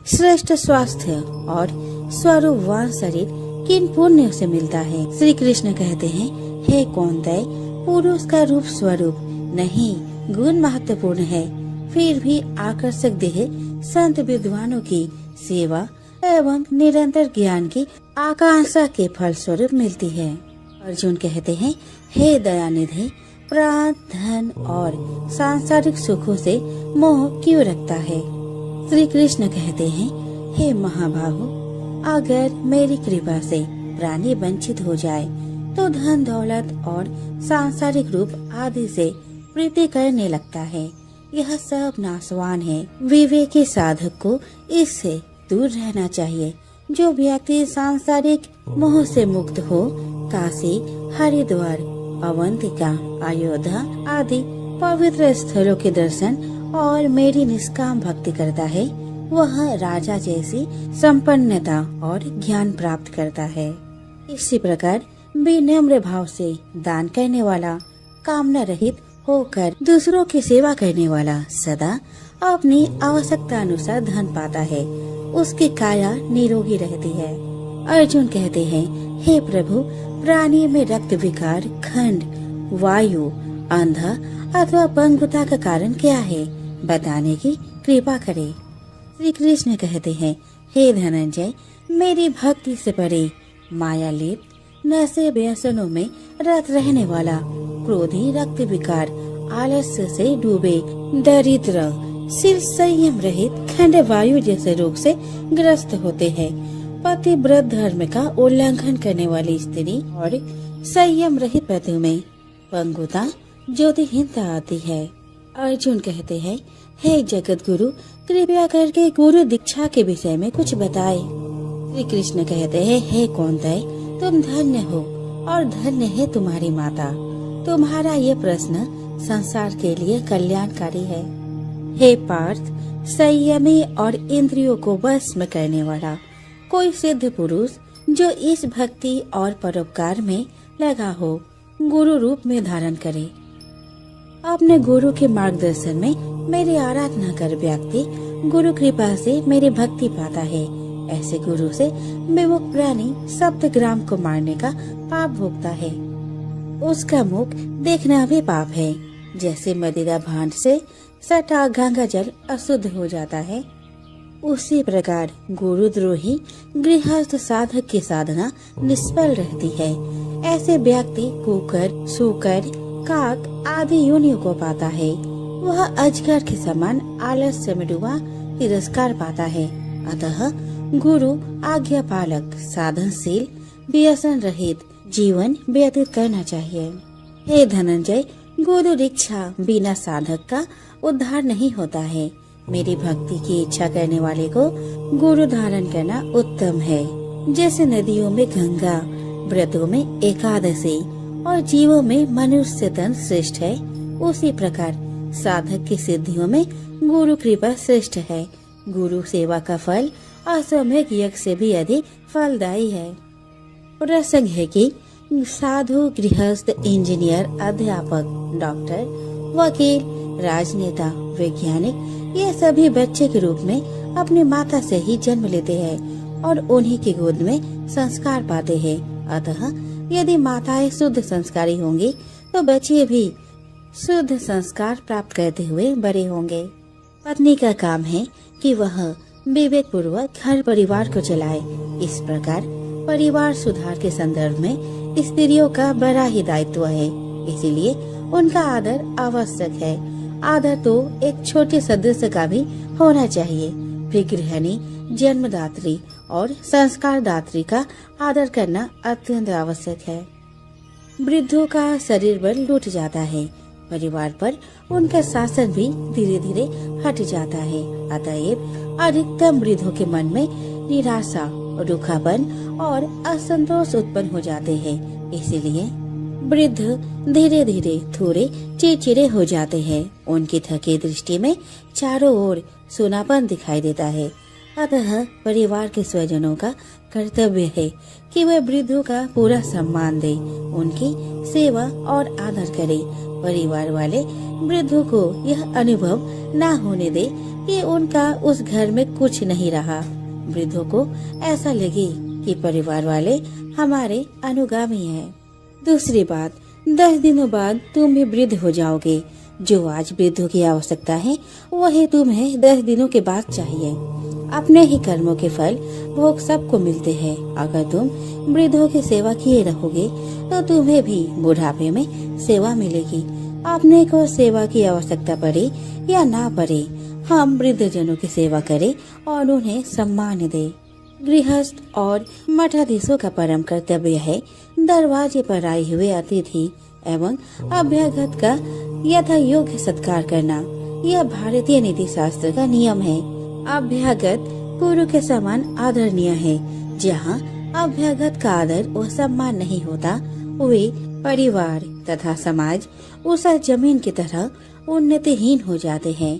श्रेष्ठ स्वास्थ्य और स्वरूपवान शरीर किन पुण्य से मिलता है? श्री कृष्ण कहते हैं, हे कौन्तेय, पुरुष का रूप स्वरूप नहीं गुण महत्वपूर्ण है। फिर भी आकर्षक देह संत विद्वानों की सेवा एवं निरंतर ज्ञान की आकांक्षा के फल स्वरूप मिलती है। अर्जुन कहते हैं, हे दयानिधि, प्राण, धन और सांसारिक सुखों से मोह क्यों रखता है? श्री कृष्ण कहते हैं, हे महाबाहु, अगर मेरी कृपा से प्राणी वंचित हो जाए तो धन दौलत और सांसारिक रूप आदि से प्रीति करने लगता है। यह सब नासवान है। विवेकी साधक को इससे दूर रहना चाहिए। जो व्यक्ति सांसारिक मोह से मुक्त हो, काशी, हरिद्वार, अवंतिका, अयोध्या आदि पवित्र स्थलों के दर्शन और मेरी निष्काम भक्ति करता है, वह राजा जैसी संपन्नता और ज्ञान प्राप्त करता है। इसी प्रकार विनम्र भाव से दान करने वाला, कामना रहित होकर दूसरों की सेवा करने वाला सदा अपनी आवश्यकता अनुसार धन पाता है। उसकी काया निरोगी रहती है। अर्जुन कहते हैं, हे प्रभु, प्राणी में रक्त विकार, खंड, वायु, अंधा अथवा पंगुता का कारण क्या है, बताने की कृपा करे। श्री कृष्ण कहते हैं, हे धनंजय, मेरी भक्ति से परे माया लिप्त, नशे व्यसनों में रत रहने वाला, क्रोधी, रक्त विकार, आलस्य से डूबे, दरिद्र, सिर संयम रहित, खंड वायु जैसे रोग से ग्रस्त होते हैं, पतिव्रत धर्म का उल्लंघन करने वाली स्त्री और संयम रहित पति में पंगुता, ज्योतिहीनता आती है। अर्जुन कहते हैं, हे जगत गुरु, कृपया करके गुरु दीक्षा के विषय में कुछ बताए। श्री कृष्ण कहते हैं, हे कौंतेय, तुम धन्य हो और धन्य है तुम्हारी माता। तुम्हारा ये प्रश्न संसार के लिए कल्याणकारी है। हे पार्थ, संयमी और इंद्रियों को वश में करने वाला कोई सिद्ध पुरुष जो इस भक्ति और परोपकार में लगा हो, गुरु रूप में धारण करे। अपने गुरु के मार्गदर्शन में मेरी आराधना कर व्यक्ति गुरु कृपा से मेरी भक्ति पाता है। ऐसे गुरु से विमुख प्राणी सप्तग्राम को मारने का पाप भोगता है। उसका मुख देखना भी पाप है। जैसे मदिरा भांड से सटा गंगा जल अशुद्ध हो जाता है, उसी प्रकार गुरुद्रोही गृहस्थ साधक की साधना निष्फल रहती है। ऐसे व्यक्ति कुकर, सूकर, काक आदि योनियों को पाता है। वह अजगर के समान आलस्य में डूबा तिरस्कार पाता है। अतः गुरु आज्ञा पालक, साधनशील, व्यसन रहित जीवन व्यतीत करना चाहिए। हे धनंजय, गुरु दीक्षा बिना साधक का उद्धार नहीं होता है। मेरी भक्ति की इच्छा करने वाले को गुरु धारण करना उत्तम है। जैसे नदियों में गंगा, व्रतों में एकादशी और जीवों में मनुष्य तन श्रेष्ठ है, उसी प्रकार साधक की सिद्धियों में गुरु कृपा श्रेष्ठ है। गुरु सेवा का फल असम्यक यज्ञ से भी अधिक फलदायी है। प्रसंग है कि साधु, गृहस्थ, इंजीनियर, अध्यापक, डॉक्टर, वकील, राजनेता, वैज्ञानिक ये सभी बच्चे के रूप में अपनी माता से ही जन्म लेते हैं और उन्हीं की गोद में संस्कार पाते हैं। अतः यदि माताएं शुद्ध संस्कारी होंगी तो बच्चे भी शुद्ध संस्कार प्राप्त करते हुए बड़े होंगे। पत्नी का काम है कि वह विवेक पूर्वक घर परिवार को चलाए। इस प्रकार परिवार सुधार के संदर्भ में स्त्रियों का बड़ा ही दायित्व है, इसीलिए उनका आदर आवश्यक है। आदर तो एक छोटे सदस्य का भी होना चाहिए। फिर गृहिणी, जन्मदात्री और संस्कार दात्री का आदर करना अत्यंत आवश्यक है। वृद्धों का शरीर बल लूट जाता है, परिवार पर उनका शासन भी धीरे धीरे हट जाता है। अतएव अधिकतम वृद्धों के मन में निराशा, रूखापन और असंतोष उत्पन्न हो जाते हैं। इसीलिए वृद्ध धीरे धीरे थोड़े चिड़चिड़े हो जाते हैं। उनकी थकी दृष्टि में चारों ओर सूनापन दिखाई देता है। अतः परिवार के स्वजनों का कर्तव्य है कि वे वृद्धों का पूरा सम्मान दे, उनकी सेवा और आदर करे। परिवार वाले वृद्धों को यह अनुभव न होने दे कि उनका उस घर में कुछ नहीं रहा। वृद्धों को ऐसा लगे कि परिवार वाले हमारे अनुगामी हैं। दूसरी बात, 10 दिनों बाद तुम भी वृद्ध हो जाओगे। जो आज वृद्धों की आवश्यकता है वही तुम्हें 10 दिनों के बाद चाहिए। अपने ही कर्मों के फल भोग सबको मिलते हैं। अगर तुम वृद्धों की सेवा किए रहोगे तो तुम्हें भी बुढ़ापे में सेवा मिलेगी। अपने को सेवा की आवश्यकता पड़े या ना पड़े, हम वृद्ध जनों की सेवा करें और उन्हें सम्मान दें। गृहस्थ और मठाधीशों का परम कर्तव्य है दरवाजे पर आए हुए अतिथि एवं अभ्यागत का यथा योग्य सत्कार करना। यह भारतीय नीति शास्त्र का नियम है। अभ्यागत गुरु के समान आदरणीय है। जहाँ अभ्यागत का आदर व सम्मान नहीं होता, वे परिवार तथा समाज उस जमीन की तरह उन्नतिहीन हो जाते हैं।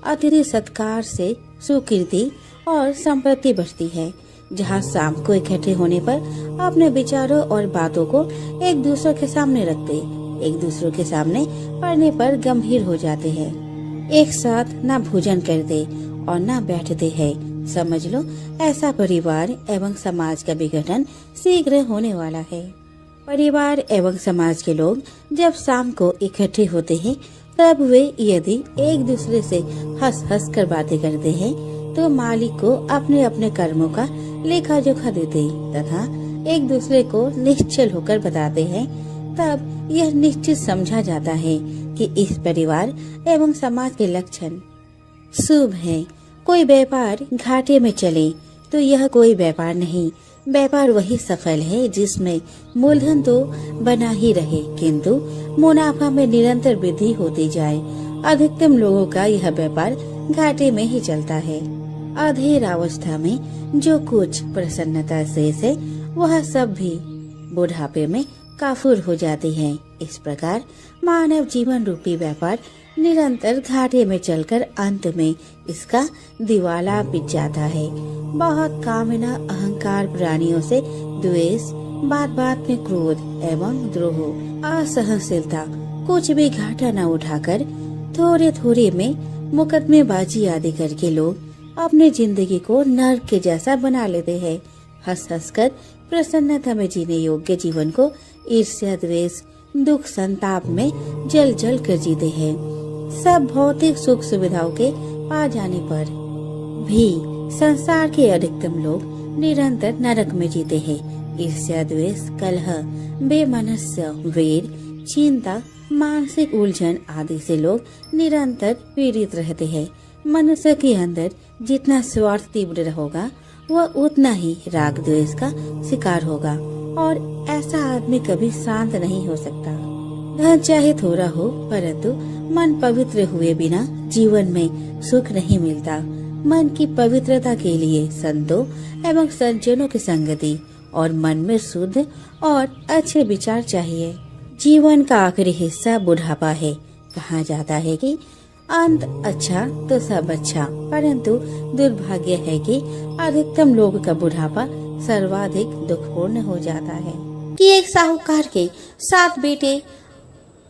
अतिथि सत्कार से सुकीर्ति और संपत्ति बढ़ती है। जहाँ शाम को इकट्ठे होने पर अपने विचारों और बातों को एक दूसरे के सामने रखते, एक दूसरे के सामने पढ़ने पर गंभीर हो जाते हैं। एक साथ न भोजन करते और न बैठते हैं। समझ लो, ऐसा परिवार एवं समाज का विघटन शीघ्र होने वाला है। परिवार एवं समाज के लोग जब शाम को इकट्ठे होते हैं, तब वे यदि एक दूसरे से हंस हंस कर बातें करते हैं, तो मालिक को अपने अपने कर्मों का लेखा जोखा देते तथा एक दूसरे को निश्चल होकर बताते हैं। तब यह निश्चित समझा जाता है कि इस परिवार एवं समाज के लक्षण शुभ है। कोई व्यापार घाटे में चले तो यह कोई व्यापार नहीं। व्यापार वही सफल है जिसमें मूलधन तो बना ही रहे, किंतु मुनाफा में निरंतर वृद्धि होती जाए। अधिकतम लोगों का यह व्यापार घाटे में ही चलता है। अधेड़ अवस्था में जो कुछ प्रसन्नता शेष है, वह सब भी बुढ़ापे में काफूर हो जाती है। इस प्रकार मानव जीवन रूपी व्यापार निरंतर घाटे में चलकर अंत में इसका दिवाला पिट जाता है। बहुत कामना, अहंकार, प्राणियों से द्वेष, बात बात में क्रोध एवं द्रोह, असहनशीलता, कुछ भी घाटा न उठाकर थोड़े थोड़े में मुकदमेबाजी आदि करके लोग अपने जिंदगी को नर्क के जैसा बना लेते हैं। हंस हंस कर प्रसन्नता में जीने योग्य जीवन को ईर्ष्या, द्वेष, दुख, संताप में जल जल कर जीते हैं। सब भौतिक सुख सुविधाओं के पा जाने पर भी संसार के अधिकतम लोग निरंतर नरक में जीते हैं। ईर्ष्या, द्वेष, कलह, बेमनस्य, वेर, चिंता, मानसिक उलझन आदि से लोग निरंतर पीड़ित रहते हैं। मनुष्य के अंदर जितना स्वार्थ तीव्र होगा, वह उतना ही राग द्वेष का शिकार होगा और ऐसा आदमी कभी शांत नहीं हो सकता। धन चाहे थोड़ा हो, परंतु मन पवित्र हुए बिना जीवन में सुख नहीं मिलता। मन की पवित्रता के लिए संतों एवं सज्जनों की संगति और मन में शुद्ध और अच्छे विचार चाहिए। जीवन का आखिरी हिस्सा बुढ़ापा है। कहा जाता है कि अंत अच्छा तो सब अच्छा, परंतु दुर्भाग्य है कि अधिकतम लोगों का बुढ़ापा सर्वाधिक दुखपूर्ण हो जाता है। कि एक साहूकार के 7 बेटे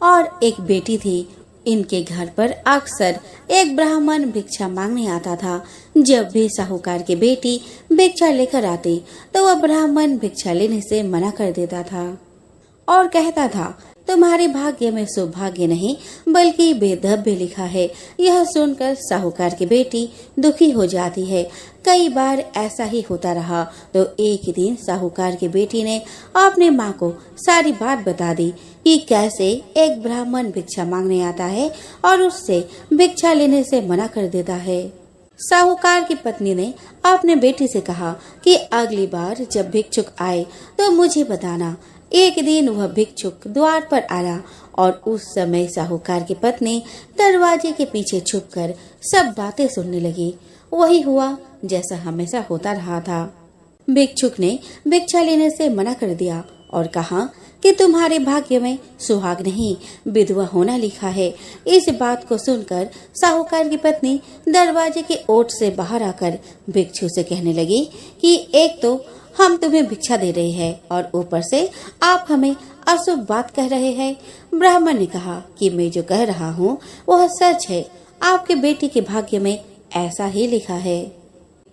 और एक बेटी थी। इनके घर पर अक्सर एक ब्राह्मण भिक्षा मांगने आता था। जब भी साहूकार की बेटी भिक्षा लेकर आती, तो वह ब्राह्मण भिक्षा लेने से मना कर देता था और कहता था, तुम्हारे भाग्य में सौभाग्य नहीं बल्कि बेदब्य लिखा है। यह सुनकर साहूकार की बेटी दुखी हो जाती है। कई बार ऐसा ही होता रहा तो एक दिन साहूकार की बेटी ने अपने माँ को सारी बात बता दी कि कैसे एक ब्राह्मण भिक्षा मांगने आता है और उससे भिक्षा लेने से मना कर देता है। साहूकार की पत्नी ने अपने बेटी से कहा कि अगली बार जब भिक्षुक आए तो मुझे बताना। एक दिन वह भिक्षुक द्वार पर आया और उस समय साहूकार की पत्नी दरवाजे के पीछे छुपकर सब बातें सुनने लगी। वही हुआ जैसा हमेशा होता रहा था। भिक्षुक ने भिक्षा लेने से मना कर दिया और कहा कि तुम्हारे भाग्य में सुहाग नहीं विधवा होना लिखा है। इस बात को सुनकर साहूकार की पत्नी दरवाजे के ओट से बाहर आकर भिक्षु से कहने लगी कि एक तो हम तुम्हें भिक्षा दे रहे हैं और ऊपर से आप हमें अशुभ बात कह रहे हैं। ब्राह्मण ने कहा कि मैं जो कह रहा हूँ वह सच है। आपके बेटी के भाग्य में ऐसा ही लिखा है।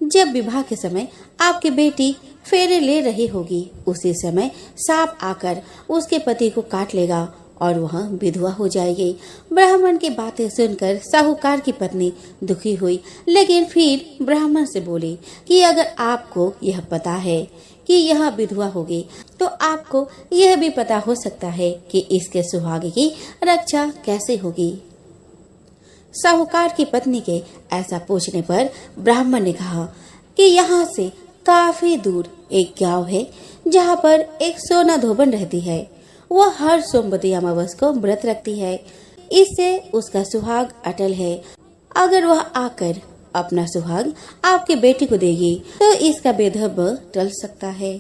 जब विवाह के समय आपकी बेटी फेरे ले रही होगी, उसी समय सांप आकर उसके पति को काट लेगा और वह विधवा हो जाएगी। ब्राह्मण की बातें सुनकर साहूकार की पत्नी दुखी हुई, लेकिन फिर ब्राह्मण से बोली कि अगर आपको यह पता है कि यह विधवा होगी, तो आपको यह भी पता हो सकता है कि इसके सुहाग की रक्षा कैसे होगी। साहूकार की पत्नी के ऐसा पूछने पर ब्राह्मण ने कहा कि यहाँ से काफी दूर एक गांव है जहाँ पर एक सोना धोबन रहती है। वह हर सोमवती अमावस को व्रत रखती है। इससे उसका सुहाग अटल है अगर वह आकर अपना सुहाग आपके बेटे को देगी तो इसका बेधब टल सकता है।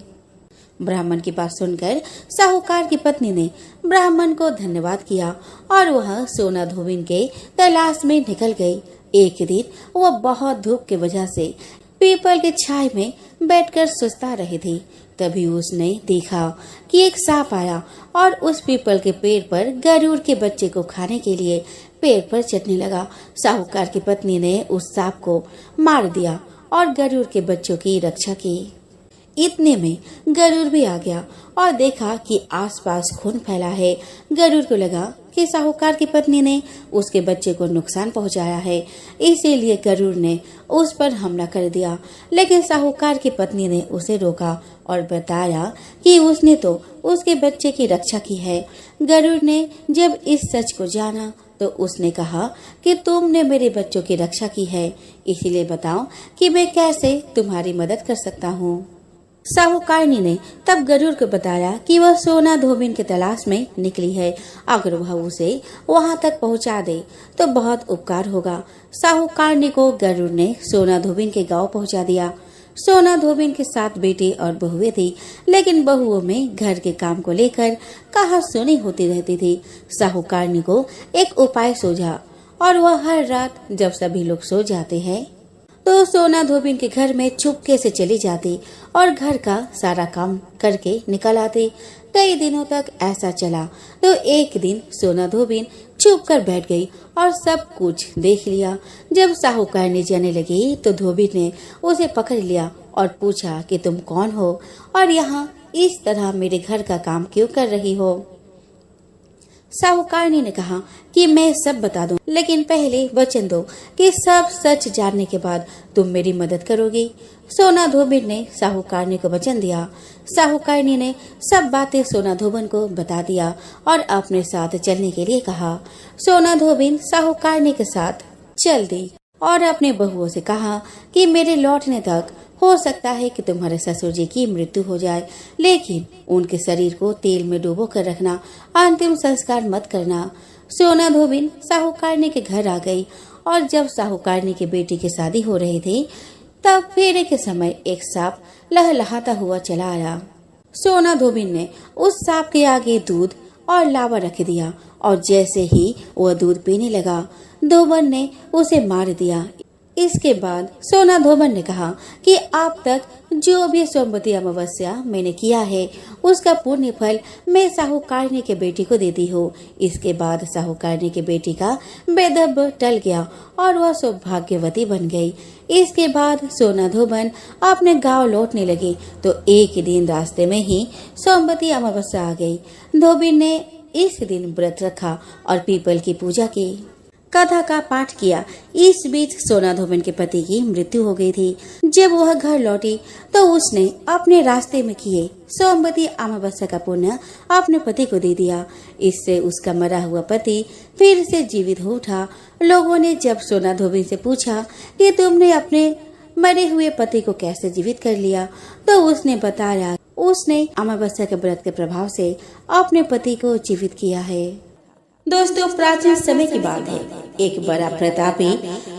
ब्राह्मण की बात सुनकर साहूकार की पत्नी ने ब्राह्मण को धन्यवाद किया और वह सोना धोबिन के तलाश में निकल गई। एक दिन वह बहुत धूप की वजह से पीपल के छाए में बैठकर सुस्ता रही थी। तभी उसने देखा कि एक सांप आया और उस पीपल के पेड़ पर गरुड़ के बच्चे को खाने के लिए पेड़ पर चढ़ने लगा। साहूकार की पत्नी ने उस सांप को मार दिया और गरुड़ के बच्चों की रक्षा की। इतने में गरुड़ भी आ गया और देखा कि आसपास खून फैला है। गरुड़ को लगा कि साहूकार की पत्नी ने उसके बच्चे को नुकसान पहुंचाया है, इसीलिए गरुड़ ने उस पर हमला कर दिया। लेकिन साहूकार की पत्नी ने उसे रोका और बताया कि उसने तो उसके बच्चे की रक्षा की है। गरुड़ ने जब इस सच को जाना तो उसने कहा कि तुमने मेरे बच्चों की रक्षा की है, इसीलिए बताओ कि मैं कैसे तुम्हारी मदद कर सकता हूँ। साहूकारनी ने तब गरुड़ को बताया कि वह सोना धोबिन की तलाश में निकली है। अगर वह उसे वहां तक पहुंचा दे तो बहुत उपकार होगा। साहूकारनी को गरुड़ ने सोना धोबिन के गांव पहुंचा दिया। सोना धोबिन के 7 बेटे और बहुएं थी, लेकिन बहुओं में घर के काम को लेकर कहासुनी होती रहती थी। साहूकारनी को एक उपाय सूझा और वह हर रात जब सभी लोग सो जाते हैं तो सोना धोबिन के घर में चुपके से चली जाती और घर का सारा काम करके निकल आती। कई दिनों तक ऐसा चला तो एक दिन सोना धोबिन चुप कर बैठ गई और सब कुछ देख लिया। जब साहूकारनी जाने लगी तो धोबिन ने उसे पकड़ लिया और पूछा कि तुम कौन हो और यहाँ इस तरह मेरे घर का काम क्यों कर रही हो। साहूकारनी ने कहा कि मैं सब बता दूं, लेकिन पहले वचन दो कि सब सच जानने के बाद तुम मेरी मदद करोगी। सोना धोबिन ने साहूकारनी को वचन दिया। साहूकारनी ने सब बातें सोना धोबिन को बता दिया और अपने साथ चलने के लिए कहा। सोना धोबिन साहूकारनी के साथ चल दी और अपने बहुओं से कहा कि मेरे लौटने तक हो सकता है कि तुम्हारे ससुर जी की मृत्यु हो जाए, लेकिन उनके शरीर को तेल में डुबो कर रखना, अंतिम संस्कार मत करना। सोना धोबिन साहूकारनी के घर आ गई और जब साहूकारनी के बेटी की शादी हो रही थी तब फेरे के समय एक सांप लहलहाता हुआ चला आया। सोना धोबिन ने उस सांप के आगे दूध और लावा रख दिया और जैसे ही वह दूध पीने लगा धोबन ने उसे मार दिया। इसके बाद सोना धोबन ने कहा कि आप तक जो भी सोमवती अमावस्या मैंने किया है उसका पुण्य फल मैं साहूकारनी के बेटी को देती हूँ। इसके बाद साहूकारनी के बेटी का बेदब टल गया और वह सौभाग्यवती बन गई। इसके बाद सोना धोबन अपने गांव लौटने लगी तो एक दिन रास्ते में ही सोमवती अमावस्या आ गई। धोबिन ने इस दिन व्रत रखा और पीपल की पूजा की, कथा का पाठ किया। इस बीच सोना धोबिन के पति की मृत्यु हो गई थी। जब वह घर लौटी तो उसने अपने रास्ते में किए सोमवती अमावस्या का पुण्य अपने पति को दे दिया। इससे उसका मरा हुआ पति फिर से जीवित हो उठा। लोगों ने जब सोना धोबिन से पूछा कि तुमने अपने मरे हुए पति को कैसे जीवित कर लिया तो उसने बताया उसने अमावस्या के व्रत के प्रभाव से अपने पति को जीवित किया है। दोस्तों, प्राचीन समय की बात है। एक बड़ा प्रतापी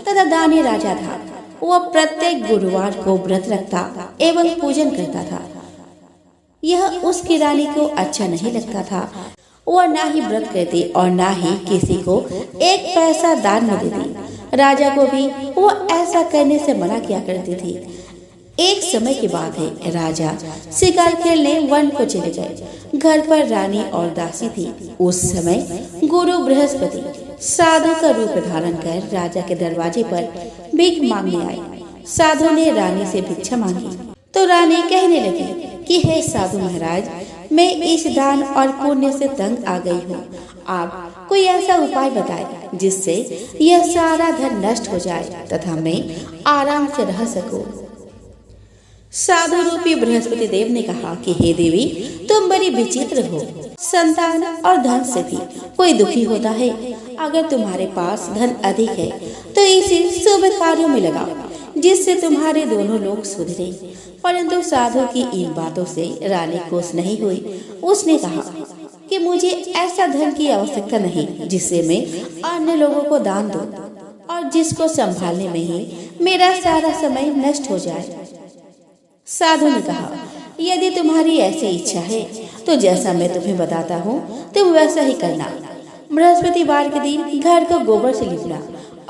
तथा दानी राजा था। वह प्रत्येक गुरुवार को व्रत रखता एवं पूजन करता था। यह उसकी रानी को अच्छा नहीं लगता था। वह ना ही व्रत करती और ना ही किसी को एक पैसा दान में देती। राजा को भी वह ऐसा करने से मना किया करती थी। एक समय की बात है, राजा शिकार खेलने वन को चले गए। घर पर रानी और दासी थी। उस समय गुरु बृहस्पति साधु का रूप धारण कर राजा के दरवाजे पर भीख मांगने आए। साधु ने रानी से भिक्षा मांगी तो रानी कहने लगी कि हे साधु महाराज, मैं इस दान और पुण्य से तंग आ गई हूँ। आप कोई ऐसा उपाय बताए जिससे यह सारा धन नष्ट हो जाए तथा मैं आराम से रह सकूं। साधु रूपी बृहस्पति देव ने कहा कि हे देवी, तुम बड़ी विचित्र हो। संतान और धन से भी कोई दुखी होता है। अगर तुम्हारे पास धन अधिक है तो इसे शुभ कार्यों में लगाओ जिससे तुम्हारे दोनों लोग सुधरे। परंतु साधु की इन बातों से रानी खुश नहीं हुई। उसने कहा कि मुझे ऐसा धन की आवश्यकता नहीं जिससे मैं अन्य लोगों को दान दूं और जिसको संभालने में ही मेरा सारा समय नष्ट हो जाए। साधु ने कहा, यदि तुम्हारी ऐसी इच्छा है तो जैसा मैं तुम्हें बताता हूँ तुम वैसा ही करना। बृहस्पतिवार के दिन घर को गोबर से लिपना,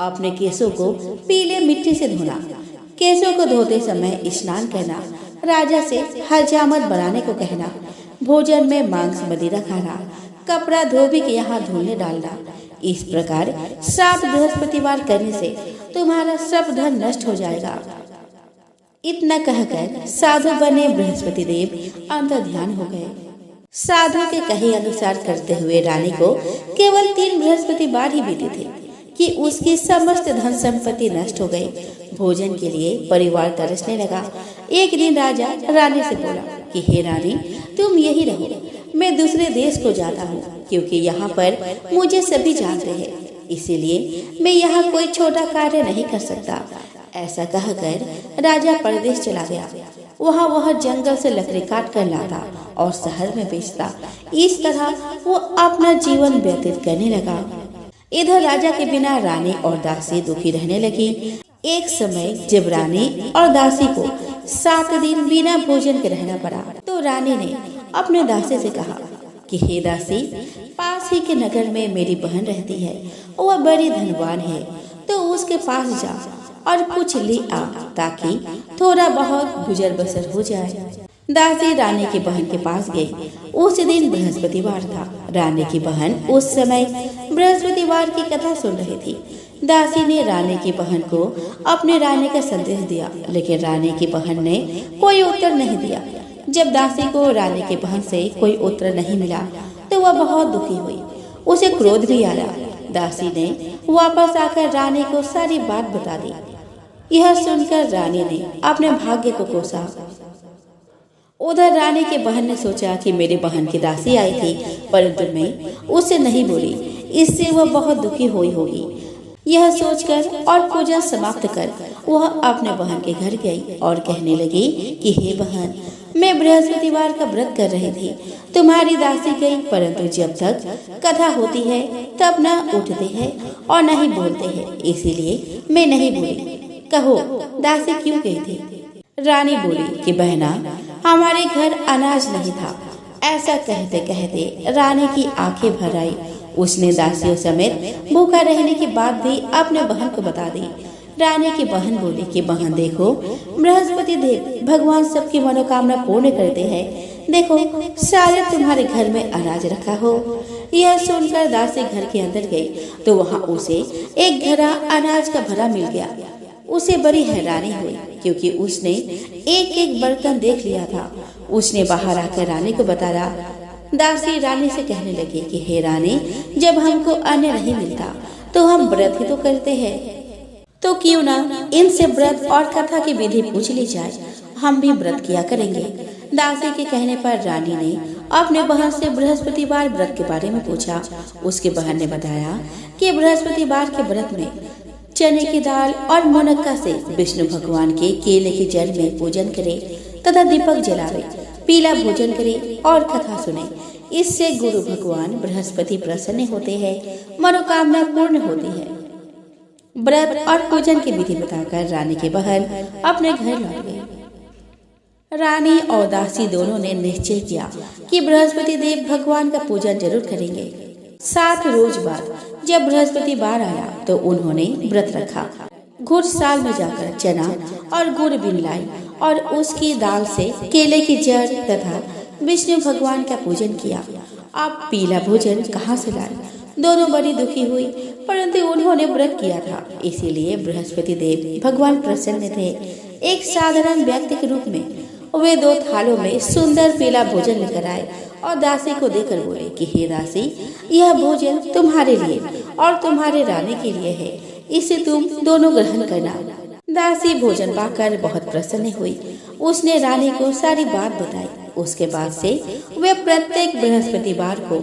अपने केसों को पीले मिट्टी से धोना, केसों को धोते समय स्नान करना, राजा से हजामत बनाने को कहना, भोजन में मांस मदिरा खाना, कपड़ा धोबी के यहाँ धुलने डालना। इस प्रकार 7 बृहस्पतिवार करने से तुम्हारा सब धन नष्ट हो जाएगा। इतना कहकर साधु बने बृहस्पति देव अंतर्ध्यान हो गए। साधु के कहे अनुसार करते हुए रानी को केवल 3 बृहस्पतिवार ही बीते थे कि उसकी समस्त धन संपत्ति नष्ट हो गई। भोजन के लिए परिवार तरसने लगा। एक दिन राजा रानी से बोला कि हे रानी, तुम यही रहो, मैं दूसरे देश को जाता हूँ, क्योंकि यहाँ पर मुझे सभी जानते हैं, इसीलिए मैं यहाँ कोई छोटा कार्य नहीं कर सकता। ऐसा कहकर राजा परदेश चला गया। वह जंगल से लकड़ी काट कर लाता और शहर में बेचता। इस तरह वो अपना जीवन व्यतीत करने लगा। इधर राजा के बिना रानी और दासी दुखी रहने लगी। एक समय जब रानी और दासी को 7 दिन बिना भोजन के रहना पड़ा, तो रानी ने अपने दासी से कहा कि हे दासी, पास ही के नगर में मेरी बहन रहती है, वह बड़ी धनवान है, तो उसके पास जा और कुछ ले आ, ताकि थोड़ा बहुत गुजर बसर हो जाए। दासी रानी की बहन के पास गई। उस दिन बृहस्पतिवार था। रानी की बहन उस समय बृहस्पतिवार की कथा सुन रही थी। दासी ने रानी की बहन को अपने रानी का संदेश दिया, लेकिन रानी की बहन ने कोई उत्तर नहीं दिया। जब दासी को रानी की बहन से कोई उत्तर नहीं मिला तो वह बहुत दुखी हुई। उसे क्रोध भी आया। दासी ने वापस आकर रानी को सारी बात बता दी। यह सुनकर रानी ने अपने भाग्य को कोसा। उधर रानी के बहन ने सोचा कि मेरी बहन की दासी आई थी, परंतु मैं उसे नहीं बोली, इससे वह बहुत दुखी हुई होगी। यह सोचकर और पूजा समाप्त कर वह अपने बहन के घर गई और कहने लगी कि हे बहन, मैं बृहस्पतिवार का व्रत कर रही थी, तुम्हारी दासी गई, परंतु जब तक कथा होती है तब न उठते हैं और न ही बोलते हैं, इसीलिए मैं नहीं बोली। कहो दासी क्यों गई थी? रानी बोली कि बहना, हमारे घर अनाज नहीं था। ऐसा कहते कहते रानी की आंखें भर आई। उसने दासियों समेत भूखा रहने की बात भी अपने बहन को बता दी। रानी की बहन बोली कि बहन देखो, बृहस्पति देव भगवान सबकी मनोकामना पूर्ण करते हैं। देखो शायद तुम्हारे घर में अनाज रखा हो। यह सुनकर दासी घर के अंदर गई तो वहाँ उसे एक घड़ा अनाज का भरा मिल गया। उसे बड़ी हैरानी हुई, क्योंकि उसने एक एक बर्तन देख लिया था। उसने बाहर आकर रानी को बताया। दासी रानी से कहने लगी कि हे रानी, जब हमको अन्न नहीं मिलता तो हम व्रत ही तो करते हैं, तो क्यों ना इनसे व्रत और कथा की विधि पूछ ली जाए, हम भी व्रत किया करेंगे। दासी के कहने पर रानी ने अपने बहन से बृहस्पतिवार व्रत के बारे में पूछा। उसके बहन ने बताया कि बृहस्पतिवार के व्रत में चने की दाल और मुनक्का से विष्णु भगवान के केले की जड़ में पूजन करे तथा दीपक जलावे, पीला भोजन करे और कथा सुने। इससे गुरु भगवान बृहस्पति प्रसन्न होते हैं, मनोकामना पूर्ण होती है। व्रत और पूजन की विधि बताकर रानी की बहन अपने घर लौट गई। रानी और दासी दोनों ने निश्चय किया कि बृहस्पति देव भगवान का पूजन जरूर करेंगे। 7 रोज बाद जब बृहस्पतिवार आया तो उन्होंने व्रत रखा। गुड़ साल में जाकर चना और गुड़ बीन लाई और उसकी दाल से केले की जड़ तथा विष्णु भगवान का पूजन किया। अब पीला भोजन कहाँ से लाए? दोनों बड़ी दुखी हुई, परंतु उन्होंने व्रत किया था, इसीलिए बृहस्पति देव भगवान प्रसन्न थे। एक साधारण व्यक्ति के रूप में वे 2 थालों में सुंदर पीला भोजन लेकर आए और दासी को देकर बोले कि हे दासी, यह भोजन तुम्हारे लिए और तुम्हारे रानी के लिए है, इसे तुम दोनों ग्रहण करना। दासी भोजन पाकर बहुत प्रसन्न हुई। उसने रानी को सारी बात बताई। उसके बाद से वे प्रत्येक बृहस्पतिवार को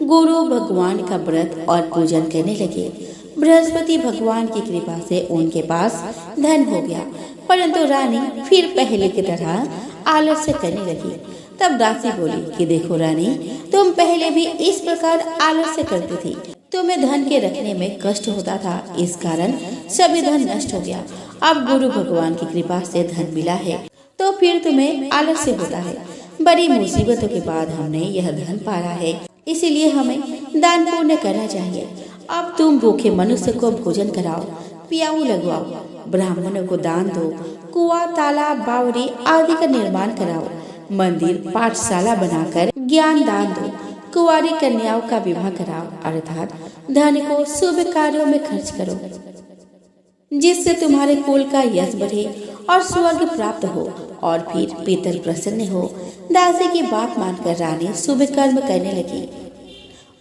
गुरु भगवान का व्रत और पूजन करने लगे। बृहस्पति भगवान की कृपा से उनके पास धन हो गया, परंतु रानी फिर पहले की तरह आलस्य करने लगी। तब दासी बोली कि देखो रानी, तुम पहले भी इस प्रकार आलस्य करती थी, तुम्हें धन के रखने में कष्ट होता था, इस कारण सभी धन नष्ट हो गया। अब गुरु भगवान की कृपा से धन मिला है तो फिर तुम्हें आलस्य होता है। बड़ी मुसीबतों के बाद हमने यह धन पाया है, इसीलिए हमें दान पुण्य करना चाहिए। अब तुम भूखे मनुष्य को भोजन कराओ, पियाऊ लगवाओ, ब्राह्मणों को दान दो, कुआं, तालाब, बावड़ी आदि का निर्माण कराओ, मंदिर, पाठशाला बनाकर ज्ञान दान दो, कुंवारी कन्याओं का विवाह कराओ, अर्थात धन को शुभ कार्यों में खर्च करो, जिससे तुम्हारे कुल का यश बढ़े और स्वर्ग प्राप्त हो और फिर पितर प्रसन्न हो। दासी की बात मानकर रानी शुभ कर्म करने लगी।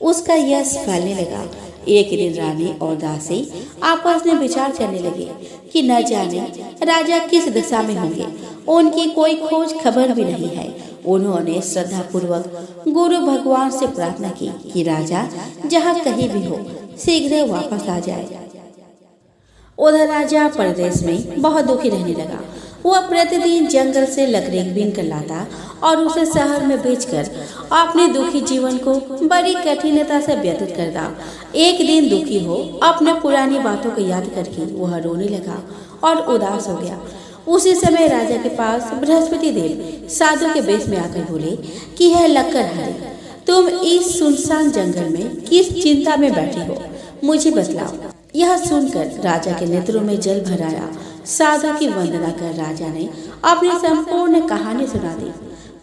उसका यश फैलने लगा। एक दिन रानी और दासी आपस में विचार करने लगे कि न जाने राजा किस दशा में होंगे। उनकी कोई खोज खबर भी नहीं है। उन्होंने श्रद्धा पूर्वक गुरु भगवान से प्रार्थना की कि राजा जहाँ कहीं भी हो शीघ्र वापस आ जाए। उधर राजा परदेश में बहुत दुखी रहने लगा। वह प्रतिदिन जंगल से लकड़ी बीन कर लाता और उसे शहर में बेचकर अपने दुखी जीवन को बड़ी कठिनता से व्यतीत करता। एक दिन दुखी हो अपने पुरानी बातों को याद करके वह रोने लगा और उदास हो गया। उसी समय राजा के पास बृहस्पति देव साधु के वेश में आकर बोले कि है लक्कड़हारी, तुम इस सुनसान जंगल में किस चिंता में बैठी हो, मुझे बतलाओ। यह सुनकर राजा के नेत्रों में जल भर आया। साधु की वंदना कर राजा ने अपनी संपूर्ण कहानी सुना दी।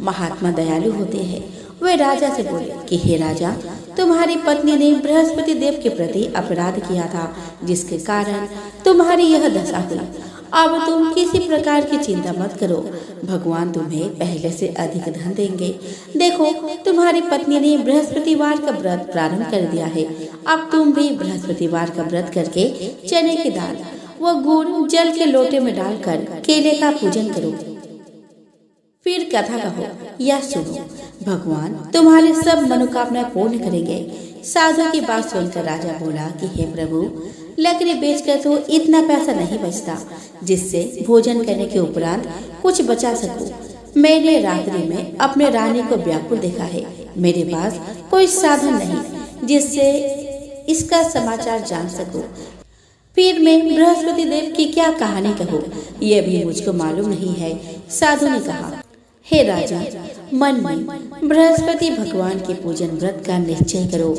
महात्मा दयालु होते हैं। वे राजा से बोले कि हे राजा, तुम्हारी पत्नी ने बृहस्पति देव के प्रति अपराध किया था, जिसके कारण तुम्हारी यह दशा हुई। अब तुम किसी प्रकार की चिंता मत करो, भगवान तुम्हें पहले से अधिक धन देंगे। देखो, तुम्हारी पत्नी ने बृहस्पतिवार का व्रत प्रारंभ कर दिया है। अब तुम भी बृहस्पतिवार का व्रत करके चने की दाल व गुड़ जल के लोटे में डालकर केले का पूजन करो, फिर कथा कहो या सुनो। भगवान तुम्हारे सब मनोकामना पूर्ण करेंगे। साधु की बात सुनकर राजा बोला कि हे प्रभु, लकड़ी बेचकर तो इतना पैसा नहीं बचता जिससे भोजन करने के उपरांत कुछ बचा सकूं। मैंने रात्रि में अपने रानी को व्याकुल देखा है। मेरे पास कोई साधन नहीं जिससे इसका समाचार जान सकूं। फिर मैं बृहस्पति देव की क्या कहानी कहूँ, यह भी मुझको मालूम नहीं है। साधु ने कहा, हे राजा, मन में बृहस्पति भगवान के पूजन व्रत का निश्चय करो।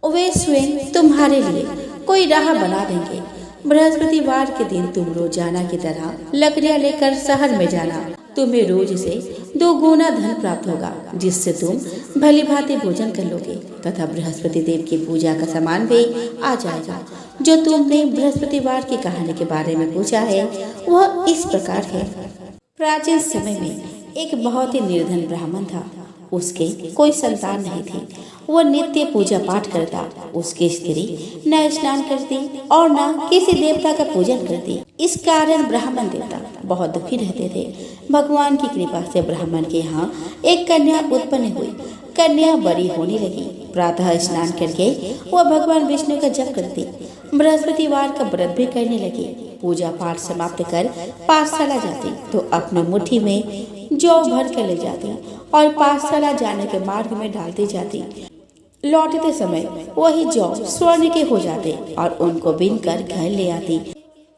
वे स्वयं तुम्हारे लिए कोई राह बना देंगे। बृहस्पतिवार के दिन तुम रोजाना की तरह लकड़ियां लेकर शहर में जाना। तुम्हें रोज से 2 गुना धन प्राप्त होगा, जिससे तुम भली भांति भोजन कर लोगे तथा बृहस्पति देव की पूजा का सामान भी आ जाएगा। जो तुमने बृहस्पतिवार की कहानी के बारे में पूछा है वह इस प्रकार है। प्राचीन समय में एक बहुत ही निर्धन ब्राह्मण था। उसके कोई संतान नहीं थी। वह नित्य पूजा पाठ करता। उसकी स्त्री न स्नान करती और न किसी देवता का पूजन करती। इस कारण ब्राह्मण देवता बहुत दुखी रहते थे। भगवान की कृपा से ब्राह्मण के यहाँ एक कन्या उत्पन्न हुई। कन्या बड़ी होने लगी। प्रातः स्नान करके वह भगवान विष्णु का जप करती। बृहस्पतिवार का व्रत भी करने लगी। पूजा पाठ समाप्त कर पाठशाला जाती तो अपने मुट्ठी में जौ भर कर ले जाती और पाठशाला जाने के मार्ग में डालती जाती। लौटते समय वही जौ स्वर्ण के हो जाते और उनको बीन कर घर ले आती।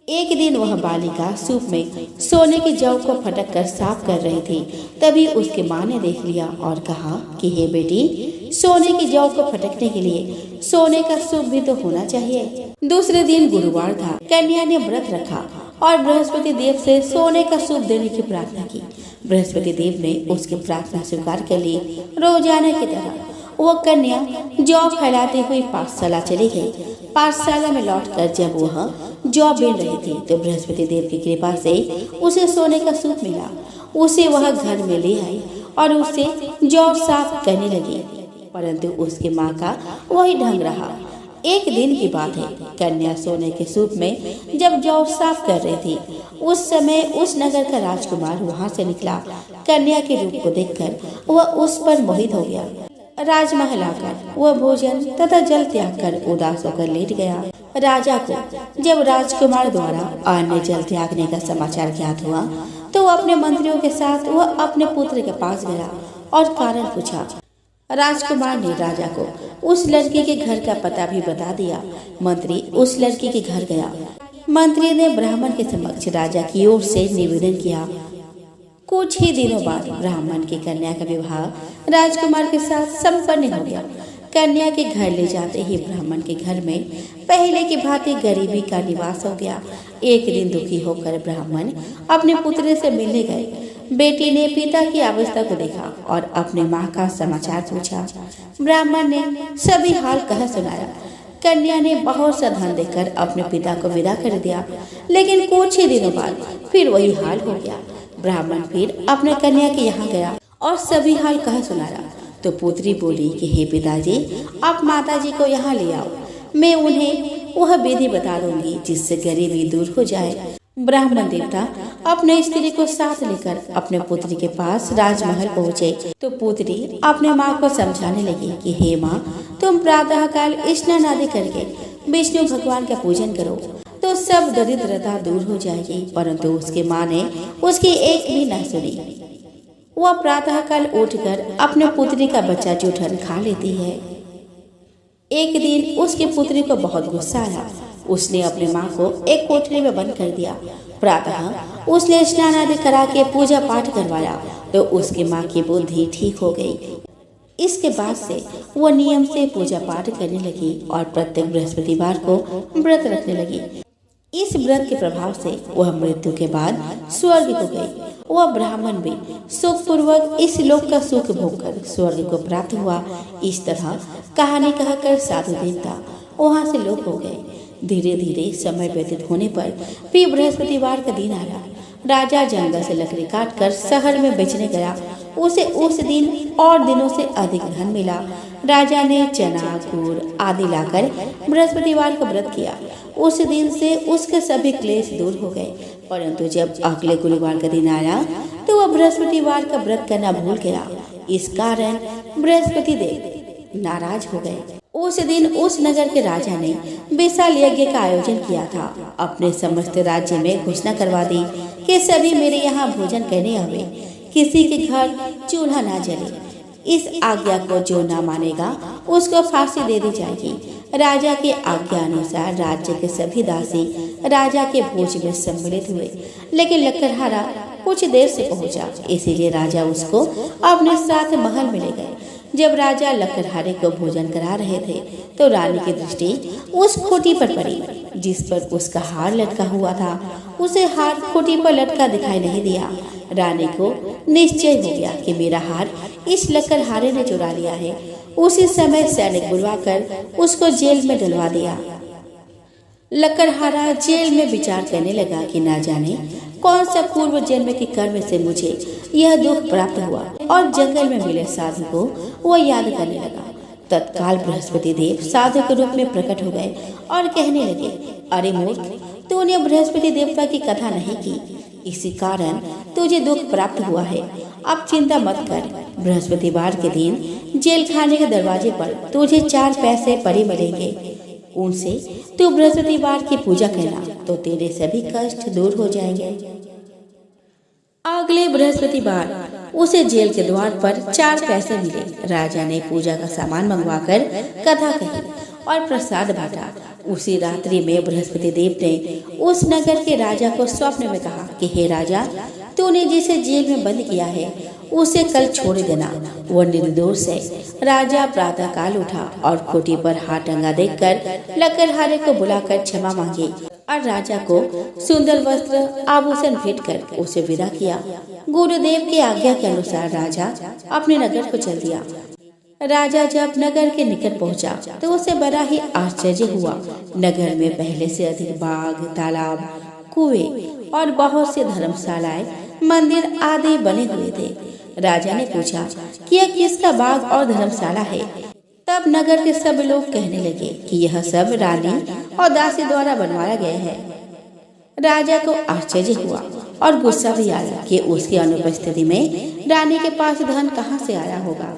एक दिन वह बालिका सूप में सोने की जौ को फटक कर साफ कर रही थी। तभी उसकी माँ ने देख लिया और कहा कि हे बेटी, सोने की जौ को फटकने के लिए सोने का सूप भी तो होना चाहिए। दूसरे दिन गुरुवार था। कन्या ने व्रत रखा और बृहस्पति देव से सोने का सूप देने की प्रार्थना की। बृहस्पति देव ने उसकी प्रार्थना स्वीकार कर ली। रोजाना की तरह वह कन्या जौ फैलाती हुई पाठशाला चली गई। पाठशाला में लौटकर जब वह जौ बीन रही थी तो बृहस्पति देव की कृपा से उसे सोने का सूप मिला। उसे वह घर में ले आई और उसे जौ साफ करने लगी, परंतु उसकी माँ का वही ढंग रहा। एक दिन की बात है। कन्या सोने के सूप में जब जौ साफ कर रही थी, उस समय उस नगर का राजकुमार वहां से निकला। कन्या के रूप को देखकर वह उस पर मोहित हो गया। राजमहल आकर वह भोजन तथा जल त्याग कर उदास होकर लेट गया। राजा को जब राजकुमार द्वारा अन्य जल त्यागने का समाचार ज्ञात हुआ तो अपने मंत्रियों के साथ वह अपने पुत्र के पास गया और कारण पूछा। राजकुमार ने राजा को उस लड़की के घर का पता भी बता दिया। मंत्री उस लड़की के घर गया। मंत्री ने ब्राह्मण के समक्ष राजा की ओर से निवेदन किया। कुछ ही दिनों बाद ब्राह्मण की कन्या का विवाह राजकुमार के साथ संपन्न हो गया। कन्या के घर ले जाते ही ब्राह्मण के घर में पहले की भांति गरीबी का निवास हो गया। एक दिन दुखी होकर ब्राह्मण अपने पुत्र से मिलने गए। बेटी ने पिता की अवस्था को देखा और अपने माँ का समाचार पूछा। ब्राह्मण ने सभी हाल कह सुनाया। कन्या ने बहुत सा धन देकर अपने पिता को विदा कर दिया, लेकिन कुछ ही दिनों बाद फिर वही हाल हो गया। ब्राह्मण फिर अपने कन्या के यहाँ गया और सभी हाल कह सुनाया। तो पुत्री बोली कि हे पिताजी, आप माताजी को यहाँ ले आओ, मैं उन्हें वह विधि बता दूंगी जिससे गरीबी दूर हो जाए। ब्राह्मण देवता अपने स्त्री को साथ लेकर अपने पुत्री के पास राजमहल पहुँचे। तो पुत्री अपने माँ को समझाने लगी कि हे माँ, तुम प्रातः काल स्नान आदि करके विष्णु भगवान का पूजन करो तो सब दरिद्रता दूर हो जाएगी। परंतु उसकी माँ ने उसकी एक भी न सुनी। वह प्रातः काल उठकर अपने पुत्री का बच्चा जूठन खा लेती है। एक दिन उसकी पुत्री को बहुत गुस्सा आया। उसने अपनी माँ को एक कोठरी में बंद कर दिया। प्रातः उसने स्नान आदि करा के पूजा पाठ करवाया तो उसकी माँ की बुद्धि ठीक हो गई। इसके बाद से वह नियम से पूजा पाठ करने लगी और प्रत्येक बृहस्पतिवार को व्रत रखने लगी। इस व्रत के प्रभाव से वह मृत्यु के बाद स्वर्ग को गई। वह ब्राह्मण भी सुखपूर्वक इस लोक का सुख भोगकर स्वर्ग को प्राप्त हुआ। इस तरह कहानी कहकर साधु देवता वहां से लोप हो गए। धीरे धीरे समय व्यतीत होने पर फिर बृहस्पतिवार का दिन आया। राजा जंगल से लकड़ी काटकर शहर में बेचने गया। उसे उस दिन और दिनों से अधिक धन मिला। राजा ने चना गुड़ आदि लाकर बृहस्पतिवार का व्रत किया। उस दिन से उसके सभी क्लेश दूर हो गए। परंतु जब अगले गुरुवार का दिन आया तो वह बृहस्पतिवार का व्रत करना भूल गया। इस कारण बृहस्पति देव नाराज हो गए। उस दिन उस नगर के राजा ने विशाल यज्ञ का आयोजन किया था। अपने समस्त राज्य में घोषणा करवा दी कि सभी मेरे यहाँ भोजन करने आवे, किसी के घर चूल्हा ना जले। इस आज्ञा को जो न मानेगा उसको फांसी दे दी जाएगी। राजा के आज्ञा अनुसार राज्य के सभी दासी राजा के भोज में सम्मिलित हुए, लेकिन लकड़हारा कुछ देर से पहुंचा, इसीलिए राजा उसको अपने साथ महल में ले गए। जब राजा लकड़हारे को भोजन करा रहे थे तो रानी की दृष्टि उस खूंटी पर पड़ी जिस पर उसका हार लटका हुआ था। उसे हार खूंटी पर लटका दिखाई नहीं दिया। रानी को निश्चय हो गया कि मेरा हार इस लकड़हारे ने चुरा लिया है। उसी समय सैनिक बुलवाकर उसको जेल में डलवा दिया। लकड़हारा जेल में विचार करने लगा कि ना जाने कौन सा पूर्व जन्म के कर्म से मुझे यह दुख प्राप्त हुआ, और जंगल में मिले साधु को वह याद करने लगा। तत्काल बृहस्पति देव साधु के रूप में प्रकट हो गए और कहने लगे, अरे मूर्ख, तूने बृहस्पति देवता की कथा नहीं की, इसी कारण तुझे दुख प्राप्त हुआ है। अब चिंता मत कर, बृहस्पतिवार के दिन जेल खाने के दरवाजे पर तुझे 4 पैसे पड़े मिलेंगे। उनसे तू बृहस्पतिवार की पूजा करना तो तेरे सभी कष्ट दूर हो जाएंगे। अगले बृहस्पतिवार उसे जेल के द्वार पर 4 पैसे मिले। राजा ने पूजा का सामान मंगवाकर कथा कही और प्रसाद बांटा। उसी रात्रि में बृहस्पति देव ने उस नगर के राजा को स्वप्न में कहा कि हे राजा, तूने जिसे जेल में बंद किया है उसे कल छोड़ देना, वह निर्दोष है। राजा प्रातः काल उठा और खूंटी पर हाथ टंगा देखकर लकड़हारे को बुलाकर क्षमा मांगी और राजा को सुंदर वस्त्र आभूषण भेंट कर उसे विदा किया। गुरुदेव की आज्ञा के अनुसार राजा अपने नगर को चल दिया। राजा जब नगर के निकट पहुंचा तो उसे बड़ा ही आश्चर्य हुआ। नगर में पहले से अधिक बाग, तालाब, कुएं और बहुत से धर्मशालाएं, मंदिर आदि बने हुए थे। राजा ने पूछा कि यह किसका बाग और धर्मशाला है। तब नगर के सब लोग कहने लगे कि यह सब रानी और दासी द्वारा बनवाया गया है। राजा को आश्चर्य हुआ और गुस्सा भी आया कि उसकी अनुपस्थिति में रानी के पास धन कहां से आया होगा।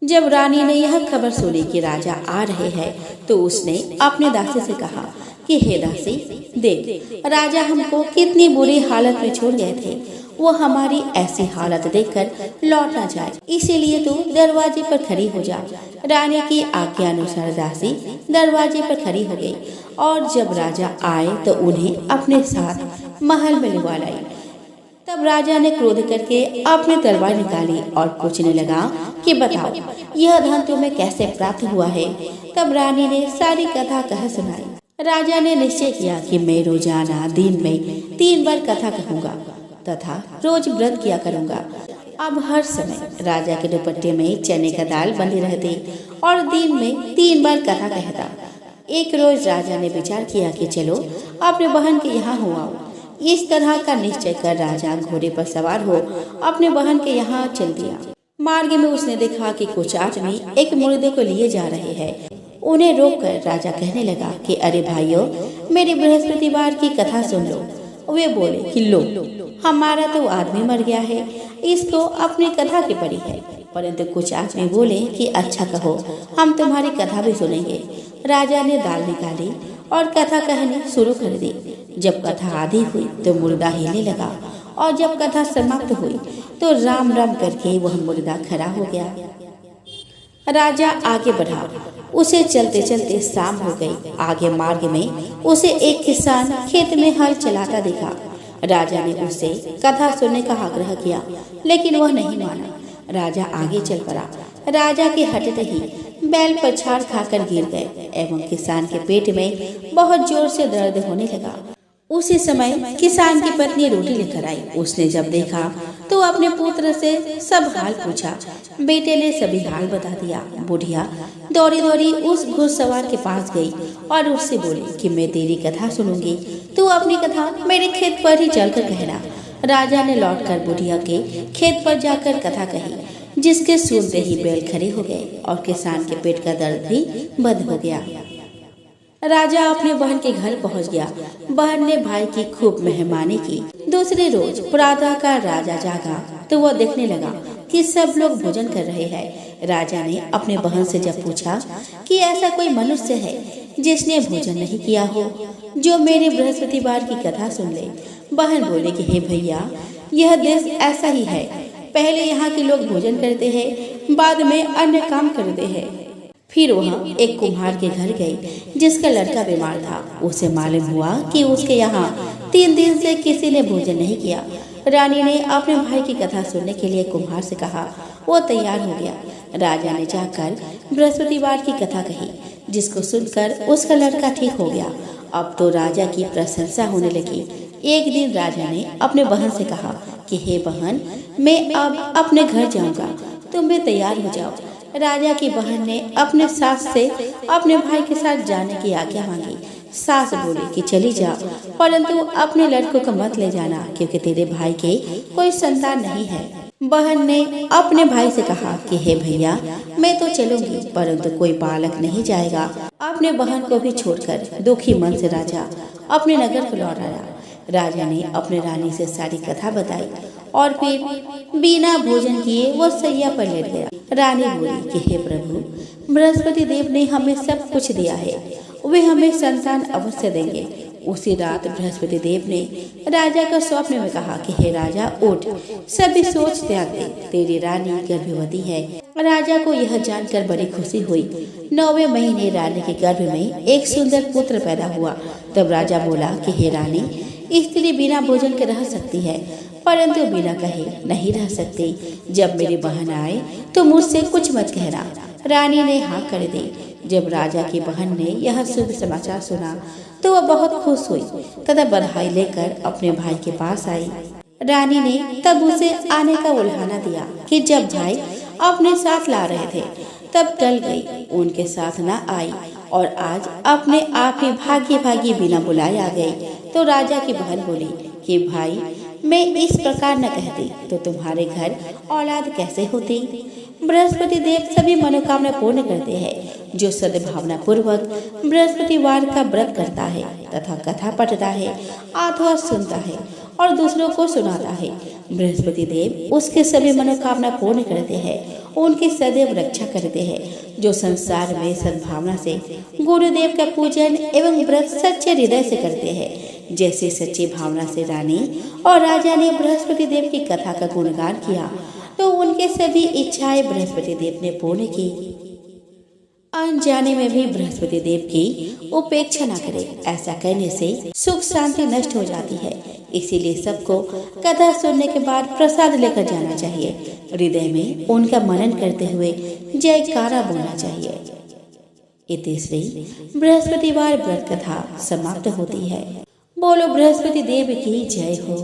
जब रानी ने यह खबर सुनी कि राजा आ रहे हैं तो उसने अपने दासी से कहा कि हे दासी, देख, राजा हमको कितनी बुरी हालत में छोड़ गए थे। वो हमारी ऐसी हालत देखकर लौट ना जाए, इसीलिए तू दरवाजे पर खड़ी हो जा। रानी की आज्ञा अनुसार दासी दरवाजे पर खड़ी हो गई और जब राजा आए तो उन्हें अपने साथ महल में लुभा लाई। तब राजा ने क्रोध करके अपनी तलवार निकाली और पूछने लगा कि बताओ यह धन तुम्हें कैसे प्राप्त हुआ है। तब रानी ने सारी कथा कह सुनाई। राजा ने निश्चय किया कि मैं रोजाना दिन में 3 बार कथा कहूँगा तथा रोज व्रत किया करूँगा। अब हर समय राजा के दुपट्टे में चने का दाल बंधी रहती और दिन में 3 बार कथा कहता। एक रोज राजा ने विचार किया कि चलो अपने बहन के यहाँ हो आओ। इस तरह का निश्चय कर राजा घोड़े पर सवार हो अपने बहन के यहाँ चल दिया। मार्ग में उसने देखा कि कुछ आदमी एक मुर्दे को लिए जा रहे हैं। उन्हें रोककर राजा कहने लगा कि अरे भाइयों, मेरी बृहस्पतिवार की कथा सुन लो। वे बोले कि लो, हमारा तो आदमी मर गया है, इसको अपनी कथा की पड़ी है। परंतु कुछ आदमी बोले कि अच्छा कहो, हम तुम्हारी कथा भी सुनेंगे। राजा ने दाल निकाली और कथा कहनी शुरू कर दी। जब कथा आधी हुई तो मुर्दा हिलने लगा और जब कथा समाप्त हुई तो राम राम करके वह मुर्दा खड़ा हो गया। राजा आगे बढ़ा, उसे चलते चलते शाम हो गई। आगे मार्ग में उसे एक किसान खेत में हल चलाता दिखा। राजा ने उससे कथा सुनने का आग्रह किया, लेकिन वह नहीं माना। राजा आगे चल पड़ा। राजा के हटते ही बैल पछाड़ खाकर गिर गए एवं किसान के पेट में बहुत जोर से दर्द होने लगा। उसी समय किसान की पत्नी रोटी लेकर आई। उसने जब देखा तो अपने पुत्र से सब हाल पूछा। बेटे ने सभी हाल बता दिया। बुढ़िया दौड़ी दौड़ी उस घुड़सवार के पास गई और उससे बोली कि मैं तेरी कथा सुनूंगी, तू अपनी कथा मेरे खेत पर ही चलकर कहना। राजा ने लौटकर बुढ़िया के खेत पर जाकर कथा कही, जिसके सुनते ही बैल खड़े हो गए और किसान के पेट का दर्द भी बंद हो गया। राजा अपने बहन के घर पहुंच गया। बहन ने भाई की खूब मेहमानी की। दूसरे रोज प्रातः का राजा जागा तो वह देखने लगा कि सब लोग भोजन कर रहे हैं। राजा ने अपने बहन से जब पूछा कि ऐसा कोई मनुष्य है जिसने भोजन नहीं किया हो, जो मेरे बृहस्पतिवार की कथा सुन ले। बहन बोले कि हे भैया, यह देश ऐसा ही है। पहले यहाँ के लोग भोजन करते हैं, बाद में अन्य काम करते हैं। फिर वह एक कुम्हार के घर गई जिसका लड़का बीमार था। उसे मालूम हुआ कि उसके यहाँ 3 दिन से किसी ने भोजन नहीं किया। रानी ने अपने भाई की कथा सुनने के लिए कुम्हार से कहा। वो तैयार हो गया। राजा ने जाकर बृहस्पतिवार की कथा कही, जिसको सुनकर उसका लड़का ठीक हो गया। अब तो राजा की प्रशंसा होने लगी। एक दिन राजा ने अपने बहन से कहा कि हे बहन, मैं अब अपने घर जाऊंगा, तुम भी तैयार हो जाओ। राजा की बहन ने अपने सास से अपने भाई के साथ जाने की आज्ञा मांगी। सास बोली कि चली जा, परंतु अपने लड़कों को मत ले जाना, क्योंकि तेरे भाई के कोई संतान नहीं है। बहन ने अपने भाई से कहा कि हे भैया, मैं तो चलूंगी, परंतु कोई बालक नहीं जाएगा। अपने बहन को भी छोड़कर दुखी मन से राजा अपने नगर को लौट आया। राजा ने अपने रानी से सारी कथा बताई और फिर बिना भोजन किए वो सैया पर लेट गया। रानी बोली कि हे प्रभु, बृहस्पति देव ने हमें सब कुछ दिया है, वे हमें संतान अवश्य देंगे। उसी रात बृहस्पति देव ने राजा को स्वप्न में कहा कि हे राजा, उठ, सभी सोच त्याग दे, तेरी रानी गर्भवती है। राजा को यह जानकर बड़ी खुशी हुई। 9वें महीने रानी के गर्भ में एक सुंदर पुत्र पैदा हुआ। तब राजा बोला कि हे रानी, स्त्री बिना भोजन के रह सकती है, परंतु बिना कहे नहीं रह सकती। जब मेरी बहन आए तो मुझसे कुछ मत कहना। रानी ने हाँ कर दी। जब राजा की बहन ने यह शुभ समाचार सुना तो वह बहुत खुश हुई तथा बधाई लेकर अपने भाई के पास आई। रानी ने तब उसे आने का उल्हाना दिया कि जब भाई अपने साथ ला रहे थे तब टल गई, उनके साथ न आई और आज अपने आप ही भागी भागी बिना बुलाए आ गई। तो राजा की बहन बोली कि भाई, मैं इस प्रकार न कहती तो तुम्हारे घर औलाद कैसे होती। बृहस्पति देव सभी मनोकामना पूर्ण करते हैं। जो सद्भावना पूर्वक बृहस्पतिवार का व्रत करता है तथा कथा पढ़ता है अथवा सुनता है और दूसरों को सुनाता है, बृहस्पति देव उसके सभी मनोकामना पूर्ण करते हैं, उनकी सदैव रक्षा करते हैं। जो संसार में सद्भावना से गुरुदेव का पूजन एवं व्रत सच्चे हृदय से करते हैं, जैसे सच्ची भावना से रानी और राजा ने बृहस्पति देव की कथा का गुणगान किया तो उनके सभी इच्छाएं बृहस्पति देव ने पूर्ण की। अनजाने में भी बृहस्पति देव की उपेक्षा न करे, ऐसा करने से सुख शांति नष्ट हो जाती है। इसीलिए सबको कथा सुनने के बाद प्रसाद लेकर जाना चाहिए। हृदय में उनका मनन करते हुए जयकारा बोलना चाहिए। इतिश्री बृहस्पतिवार व्रत कथा समाप्त होती है। बोलो बृहस्पति देव की जय हो।